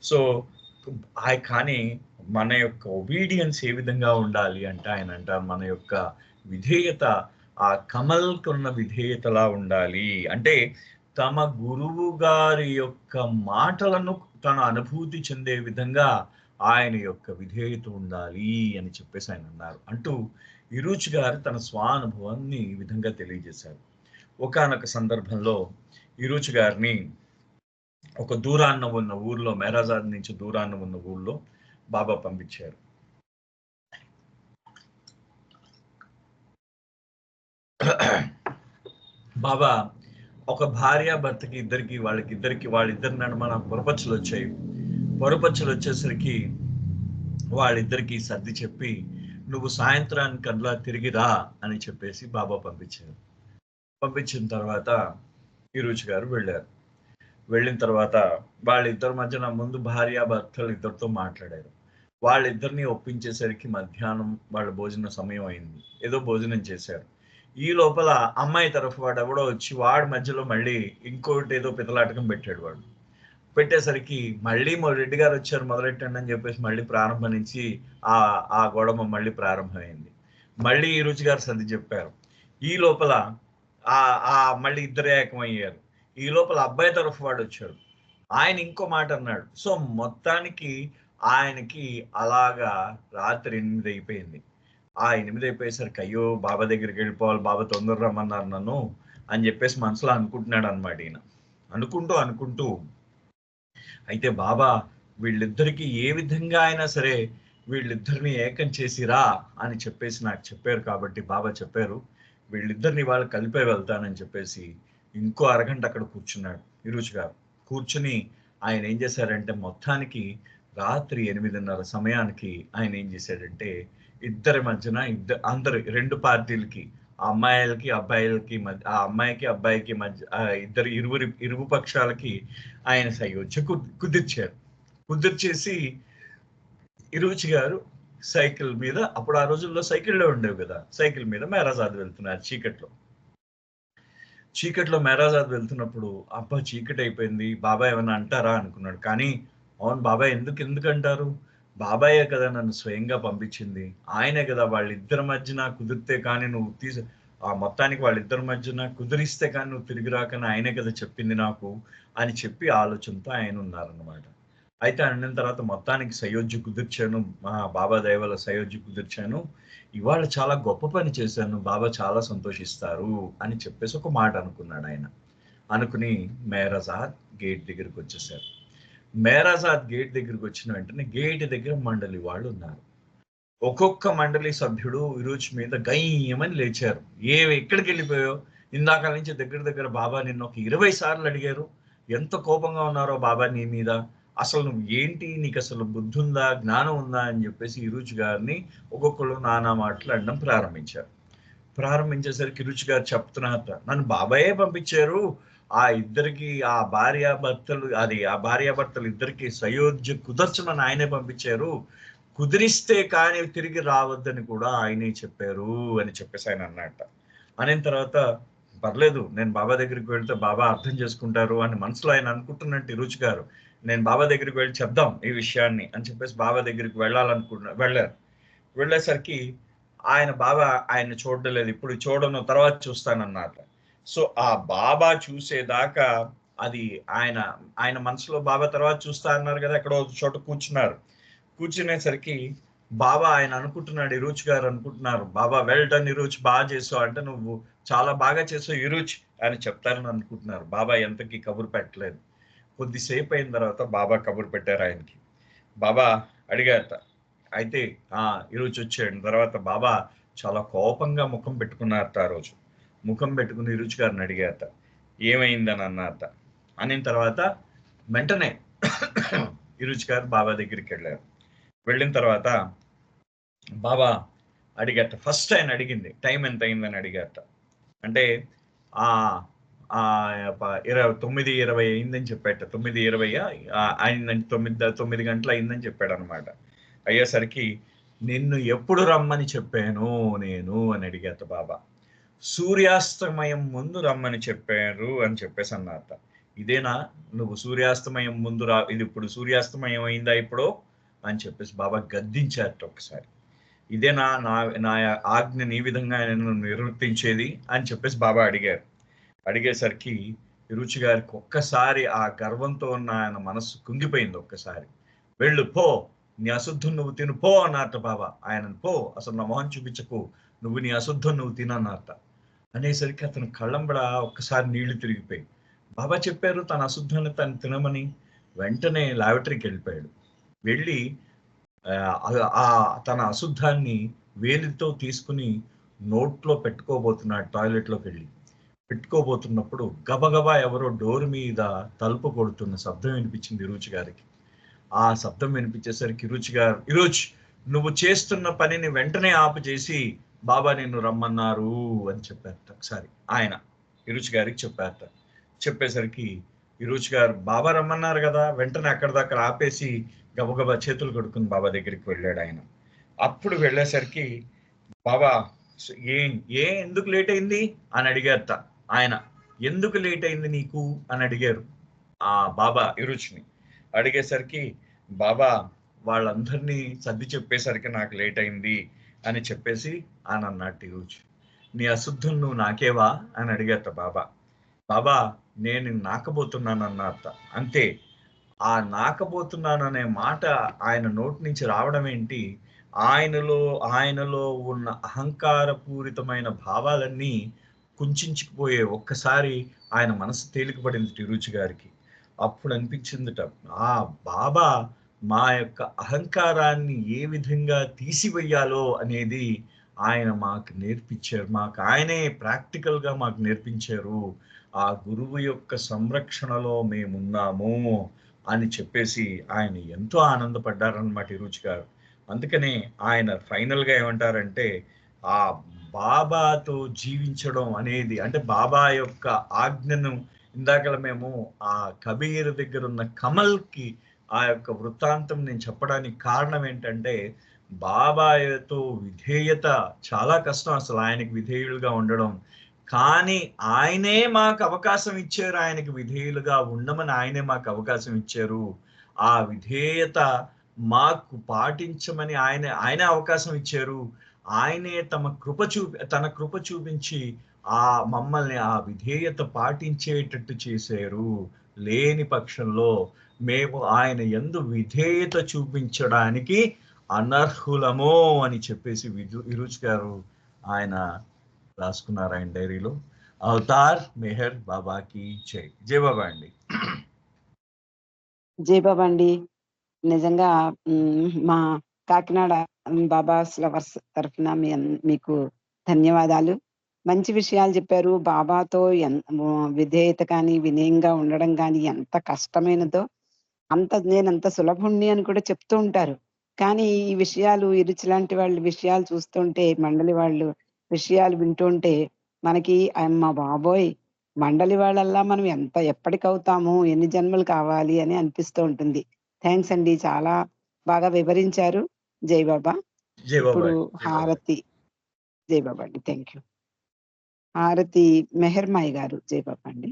సో కానీ మన యొక్క ఒబీడియన్స్ ఏ విధంగా ఉండాలి అంటే ఆయన అంటారు మన యొక్క విధేయత ఆ కమల్కున్న విధేయతలా ఉండాలి. అంటే తమ గురువు గారి యొక్క మాటలను తన అనుభూతి చెందే విధంగా ఆయన యొక్క విధేయత ఉండాలి అని చెప్పేసి ఆయన అన్నారు. అంటూ ఇరుచి గారు తన స్వానుభవాన్ని ఈ విధంగా తెలియజేశారు. ఒకానొక సందర్భంలో ఇరుచి గారిని ఒక దూరాన్న ఉన్న ఊర్లో, మెహరాజాద్ నుంచి దూరాన్న ఉన్న ఊర్లో బాబా పంపించారు. బాబా ఒక భార్య భర్తకి వాళ్ళిద్దరి నడుమ పొరపచ్చులు వచ్చాయి. పొరపచ్చులు వచ్చేసరికి వాళ్ళిద్దరికి సర్ది చెప్పి నువ్వు సాయంత్రానికల్లా తిరిగి రా అని చెప్పేసి బాబా పంపించారు. పంపించిన తర్వాత ఇరుచి గారు వెళ్ళారు. వెళ్ళిన తర్వాత వాళ్ళిద్దరి మధ్యన ముందు భార్య భర్తలు ఇద్దరితో మాట్లాడారు. వాళ్ళిద్దరిని ఒప్పించేసరికి మధ్యాహ్నం వాళ్ళ భోజన సమయం అయింది. ఏదో భోజనం చేశారు. ఈ లోపల అమ్మాయి తరఫు వాడు ఎవడో వచ్చి వాడి మధ్యలో మళ్ళీ ఇంకోటి ఏదో పితలాటకం పెట్టాడు. వాడు పెట్టేసరికి మళ్ళీ రెడ్డి గారు వచ్చారు మొదలెట్టండి అని చెప్పేసి మళ్ళీ ప్రారంభం నుంచి ఆ గొడవ మళ్ళీ ప్రారంభమైంది. మళ్ళీ ఈ రుచి గారు సర్ది చెప్పారు. ఈ లోపల మళ్ళీ ఇద్దరు ఏకమయ్యారు. ఈ లోపల అబ్బాయి తరఫు వాడు వచ్చాడు. ఆయన ఇంకో మాట అన్నాడు. సో మొత్తానికి ఆయనకి అలాగా రాత్రి 8 అయిపోయింది. ఆ 8 అయిపోయేసరికి అయ్యో బాబా దగ్గరికి వెళ్ళిపోవాలి, బాబా తొందర రమ్మన్నారు నన్ను అని చెప్పేసి మనసులో అనుకుంటున్నాడు అనమాట. ఈయన అనుకుంటూ అయితే బాబా వీళ్ళిద్దరికి ఏ విధంగా అయినా సరే వీళ్ళిద్దరిని ఏకం చేసిరా అని చెప్పేసి నాకు చెప్పారు. కాబట్టి బాబా చెప్పారు వీళ్ళిద్దరిని వాళ్ళు కలిపే వెళ్తానని చెప్పేసి ఇంకో అరగంట అక్కడ కూర్చున్నాడు ఇరుచి గారు. కూర్చుని ఆయన ఏం చేశారంటే మొత్తానికి రాత్రి 8:30 సమయానికి ఆయన ఏం చేశాడంటే ఇద్దరి మధ్యన అందరు 2 పార్టీలకి అమ్మాయిలకి అబ్బాయిలకి మధ్య, ఆ అమ్మాయికి అబ్బాయికి మధ్య ఇరువు పక్షాలకి ఆయన సయోధ్య కుదిర్చారు. కుదిర్చేసి ఇరుచి గారు సైకిల్ మీద, అప్పుడు ఆ రోజుల్లో సైకిళ్ళే ఉండేవి కదా, సైకిల్ మీద మేరాజాద్ వెళ్తున్నారు చీకట్లో మేరాజాద్ వెళ్తున్నప్పుడు అబ్బా చీకటి అయిపోయింది, బాబాయ్ ఏమన్నా అంటారా అనుకున్నాడు. కానీ అవును బాబాయ్ ఎందుకు అంటారు, బాబాయే కదా నన్ను స్వయంగా పంపించింది, ఆయనే కదా వాళ్ళిద్దరి మధ్యన కుదిరితే కానీ నువ్వు ఆ మొత్తానికి వాళ్ళిద్దరి మధ్యన కుదిరిస్తే కానీ నువ్వు తిరిగి రాకని ఆయనే కదా చెప్పింది నాకు అని చెప్పి ఆలోచనతో ఆయన ఉన్నారన్నమాట. అయితే అన్న తర్వాత మొత్తానికి సయోధ్య కుదిర్చాను, మా బాబా దయవల్ల సయోధ్య కుదిర్చాను, ఇవాళ చాలా గొప్ప పని చేశాను, బాబా చాలా సంతోషిస్తారు అని చెప్పేసి ఒక మాట అనుకున్నాడు ఆయన. అనుకుని మేరాజాద్ గేట్ దగ్గరికి వచ్చేసారు. మేరాజాద్ గేట్ దగ్గరికి వచ్చిన వెంటనే గేట్ దగ్గర మండలి వాళ్ళు ఉన్నారు. ఒక్కొక్క మండలి సభ్యుడు ఈరోజు మీద గయ్యమని లేచారు. ఎక్కడికి వెళ్ళిపోయావు, ఇందాక నుంచి దగ్గర బాబా నిన్న ఒక 20 సార్లు అడిగారు, ఎంత కోపంగా ఉన్నారో బాబా నీ మీద, అసలు నువ్వు ఏంటి, నీకు అసలు బుద్ధి ఉందా, జ్ఞానం ఉందా అని చెప్పేసి ఇరుచి గారిని ఒక్కొక్కరు నానా మాటలు అనడం ప్రారంభించేసరికి ఇరుచి గారు చెప్తున్నారు, నన్ను బాబాయే పంపించారు, ఆ భార్యాభర్తలు ఇద్దరికి సయోధ్య కుదర్చమని ఆయనే పంపించారు, కుదిరిస్తే కానీ తిరిగి రావద్దని కూడా ఆయనే చెప్పారు అని చెప్పేసి ఆయన అన్నట్ట. అయిన తర్వాత పర్లేదు, నేను బాబా దగ్గరికి వెళ్తే బాబా అర్థం చేసుకుంటారు అని మనసులో ఆయన అనుకుంటున్నట్టు రుచి గారు, నేను బాబా దగ్గరికి వెళ్ళి చెప్దాం ఈ విషయాన్ని అని చెప్పేసి బాబా దగ్గరికి వెళ్ళేసరికి బాబా ఆయన్ని చూడడం లేదు, ఇప్పుడు చూడను తర్వాత చూస్తానన్నమాట. సో ఆ బాబా చూసేదాకా అది ఆయన మనసులో బాబా తర్వాత చూస్తా అన్నారు కదా, ఎక్కడో చోట కూర్చునేసరికి బాబా ఆయన అనుకుంటున్నాడు, ఇరుచి గారు అనుకుంటున్నారు, బాబా వెల్ డన్ ఇరుచి, బాగా చేసావు అంటే నువ్వు చాలా బాగా చేసావు ఇరుచి అని చెప్తారని అనుకుంటున్నారు. బాబా ఎంతకి కబురు పెట్టలేదు. కొద్దిసేపు అయిన తర్వాత బాబా కబురు పెట్టారు ఆయనకి. బాబా అడిగారట, అయితే ఇరుచి వచ్చాడు. తర్వాత బాబా చాలా కోపంగా ముఖం పెట్టుకున్నారట. ఆ రోజు ముఖం పెట్టుకుని ఇరుచి గారిని అడిగారట, ఏమైందని అన్నారట. అనిన తర్వాత వెంటనే ఇరుచి గారు బాబా దగ్గరికి వెళ్ళిన తర్వాత బాబా అడిగట, ఫస్ట్ ఆయన అడిగింది టైం ఎంత అయిందని అడిగట. అంటే 9:20 అయిందని చెప్పాట. 9:20 అయిందని, 9 గంటలు అయిందని చెప్పాడు అనమాట. అయ్యేసరికి నిన్ను ఎప్పుడు రమ్మని చెప్పాను నేను అని అడిగట బాబా. సూర్యాస్తమయం ముందు రమ్మని చెప్పారు అని చెప్పేసి అన్నట. ఇదేనా నువ్వు సూర్యాస్తమయం ముందు ఇది ఇప్పుడు సూర్యాస్తమయం అయిందా ఇప్పుడు అని చెప్పేసి బాబా గద్దించారట ఒకసారి. ఇదేనా నా ఆజ్ఞని ఈ విధంగా నేను నిర్వర్తించేది అని చెప్పేసి బాబా అడిగేసరికి రుచి గారికి ఒక్కసారి ఆ గర్వంతో ఉన్న ఆయన మనసు కుంగిపోయింది. ఒక్కసారి వెళ్ళు పో, నీ అశుద్ధం నువ్వు తిను పో అన్నట్ట బాబా. ఆయనను పో, అసలు నా మొహం చూపించకు, నువ్వు నీ అశుద్ధం నువ్వు తినన్నట్ట. అనేసరికి అతను కళ్ళంబడ ఒక్కసారి నీళ్లు తిరిగిపోయి, బాబా చెప్పారు తన అశుద్ధాన్ని తను తినమని. వెంటనే లాబరేటరీకి వెళ్ళి తన అశుద్ధాన్ని వేలితో తీసుకుని నోట్లో పెట్టుకోబోతున్నాడు. టాయిలెట్లోకి పెట్టుకోబోతున్నప్పుడు గబగబా ఎవరో డోర్ మీద తలుపు కొడుతున్న శబ్దం వినిపించింది రుచి గారికి. ఆ శబ్దం వినిపించేసరికి రుచి గారు, ఇరుచి నువ్వు చేస్తున్న పనిని వెంటనే ఆపు చేసి బాబా నిన్ను రమ్మన్నారు అని చెప్పారట. ఒకసారి ఆయన ఇరుచి గారికి చెప్పారట. చెప్పేసరికి ఇరుచి గారు బాబా రమ్మన్నారు కదా, వెంటనే అక్కడ దాకా ఆపేసి గబగబా చేతులు కడుక్కుని బాబా దగ్గరికి వెళ్ళాడు ఆయన. అప్పుడు వెళ్ళేసరికి బాబా ఎందుకు లేట్ అయింది అని అడిగారట. ఆయన ఎందుకు లేట్ అయింది నీకు అని అడిగారు ఆ బాబా ఇరుచిని. అడిగేసరికి బాబా వాళ్ళందరినీ సర్ది చెప్పేసరికి నాకు లేట్ అయింది అని చెప్పేసి అని అన్నట్టు ఇరుచి. నీ అశుద్ధం నువ్వు నాకేవా అని అడిగారట బాబా. బాబా నేను నాకబోతున్నాను అన్నట్ట. అంతే, ఆ నాకబోతున్నాననే మాట ఆయన నోటి నుంచి రావడం ఏంటి, ఆయనలో ఉన్న అహంకారపూరితమైన భావాలన్నీ కుంచుకుపోయే. ఒక్కసారి ఆయన మనసు తేలికపడింది టిరుచి గారికి. అప్పుడు అనిపించిందిట, ఆ బాబా మా యొక్క అహంకారాన్ని ఏ విధంగా తీసివేయాలో అనేది ఆయన మాకు నేర్పించారు, ఆయనే ప్రాక్టికల్గా మాకు నేర్పించారు. ఆ గురువు యొక్క సంరక్షణలో మేమున్నాము అని చెప్పేసి ఆయన ఎంతో ఆనందపడ్డారన్నమాట ఇరుచి గారు. అందుకనే ఆయన ఫైనల్గా ఏమంటారంటే, ఆ బాబాతో జీవించడం అనేది, అంటే బాబా యొక్క ఆజ్ఞను ఇందాక మేము ఆ కబీర్ దగ్గర ఉన్న కమల్కి ఆ యొక్క వృత్తాంతం నేను చెప్పడానికి కారణం ఏంటంటే, బాబాతో విధేయత చాలా కష్టం, అసలు ఆయనకి విధేయులుగా ఉండడం. కానీ ఆయనే మాకు అవకాశం ఇచ్చారు, ఆయనకి విధేయులుగా ఉండమని ఆయనే మాకు అవకాశం ఇచ్చారు. ఆ విధేయత మాకు పాటించమని ఆయనే అవకాశం ఇచ్చారు. ఆయనే తన కృప చూపించి మమ్మల్ని ఆ విధేయత పాటించేటట్టు చేశారు. లేని పక్షంలో మేము ఆయన యందు విధేయత చూపించడానికి అనర్హులమో అని చెప్పేసి విరుజ్ గారు ఆయన రాసుకున్నారు ఆయన డైరీలో. అవతార్ మెహర్ బాబాకి జై. జై బాబా అండి. జై బాబా అండి. నిజంగా మా కాకినాడ బాబాస్ లవర్స్ తరఫున మీకు ధన్యవాదాలు. మంచి విషయాలు చెప్పారు. బాబాతో విధేయత కానీ వినయంగా ఉండడం కానీ ఎంత కష్టమైనదో, నేనంత సులభుణ్ణి అని కూడా చెప్తూ ఉంటారు. కానీ ఈ విషయాలు ఇరుచి లాంటి వాళ్ళ విషయాలు చూస్తుంటే, మండలి వాళ్ళు విషయాలు వింటుంటే మనకి అమ్మ బాబోయ్, మండలి వాళ్ళల్లా మనం ఎప్పటికవుతాము, ఎన్ని జన్మలు కావాలి అని అనిపిస్తూ ఉంటుంది. థ్యాంక్స్ అండి, చాలా బాగా వివరించారు. జై బాబా. జై బాబా. ఇప్పుడు హారతి. జై బాబా అండి. Thank you. హారతి మెహర్మాయి గారు. జై బాబా అండి.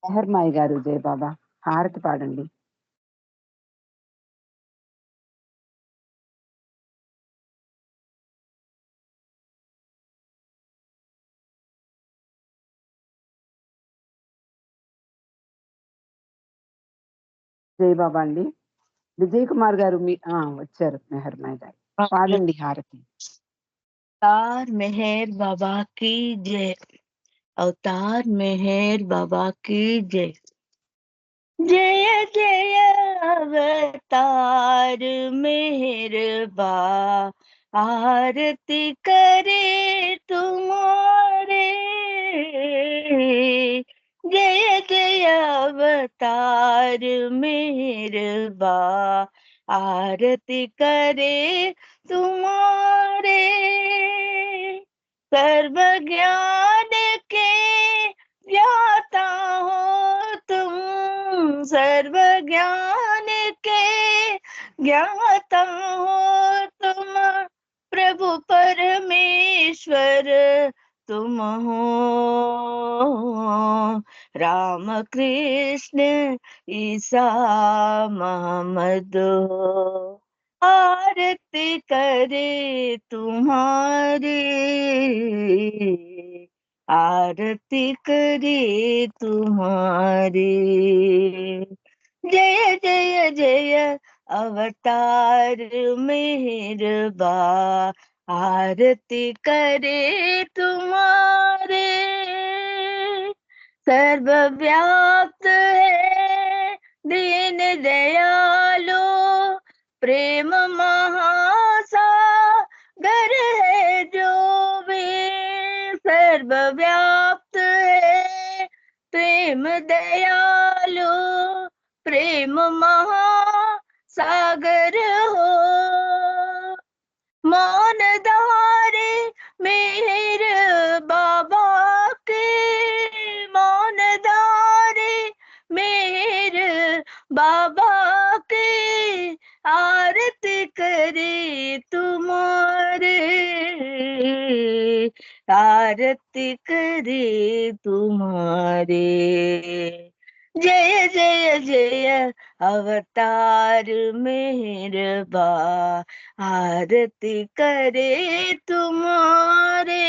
మెహర్మాయి గారు జై బాబా, హారతి పాడండి. జై బాబా అండి. విజయ్ కుమార్ గారు వచ్చారు. మెహర్మాయి గారు పాడండి హారతి. अवतार मेहर बाबा की जय। अवतार मेहर बाबा की जय। जय जय अवतार मेहर बाबा, आरती करे तुम्हारे। जय जय अवतार मेहर बाबा, आरती करे तुम्हारे। सर्व ज्ञान के ज्ञाता हो तुम, सर्व ज्ञान के ज्ञाता हो तुम, प्रभु परमेश्वर तुम हो। राम कृष्ण ईसा मोहम्मद हो, आरती करे तुम्हारी, आरती करे तुम्हारी। जय जय जय अवतार मेहर बाबा, आरती करे तुम्हारे। सर्वव्याप्त है दीन दयालु, प्रेम महासागर है जो भी। सर्वव्याप्त है प्रेम दयालु, प्रेम महासागर हो। मौन धारे मेहर बाबा के, मौन धारे मेहर बाबा के, आरती करे तुम्हारे, आरती करे तुम्हारे। जय जय जय अवतार मेहर बाबा, आरती करे तुम्हारे।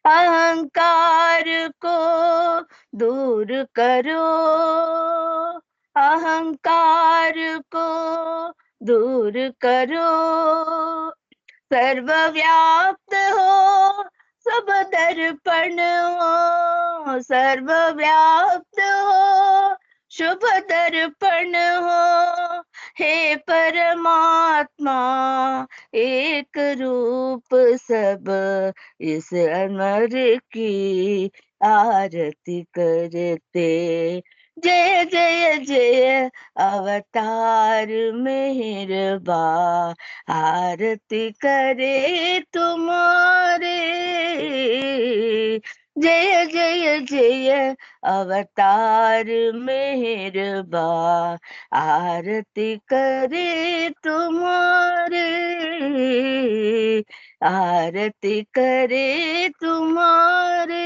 अहंकार को दूर करो, अहंकार को दूर करो। सर्वव्याप्त हो सब दर्पण हो, सर्वव्याप्त हो शुभ दर्पण हो। हे परमात्मा एक रूप सब इस अमर की आरती करते जय जय जय अवतार मेहरबा, आरती करे तुम्हारे। जय जय जय अवतार मेहरबा, आरती करे तुम्हारे, आरती करे तुम्हारे,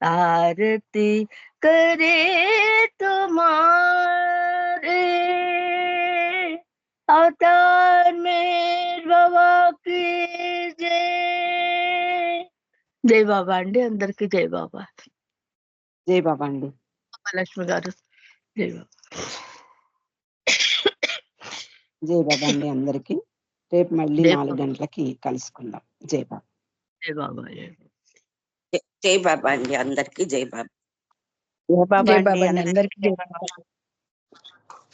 आरती करे तुम्हारे। अवतार मेहर बाबा की जय। జై బాబా అండి, అందరికి జై బాబా. జై బాబా అండి. లక్ష్మి గారు జై బాబా. జై బాబా అండి అందరికి. రేపు మళ్ళీ జై 4 బాబా. గంటలకి కలుసుకుందాం. జై బాబా. జై బాబా. జై బాబా. జై బాబా అండి అందరికి జై బాబా. జై బాబా జై అండి బాబా అండి, అందరికీ అందరికి జై బాబా.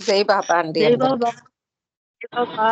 జై బాబా అండి జై అందరికి. బాబా. జై బాబా.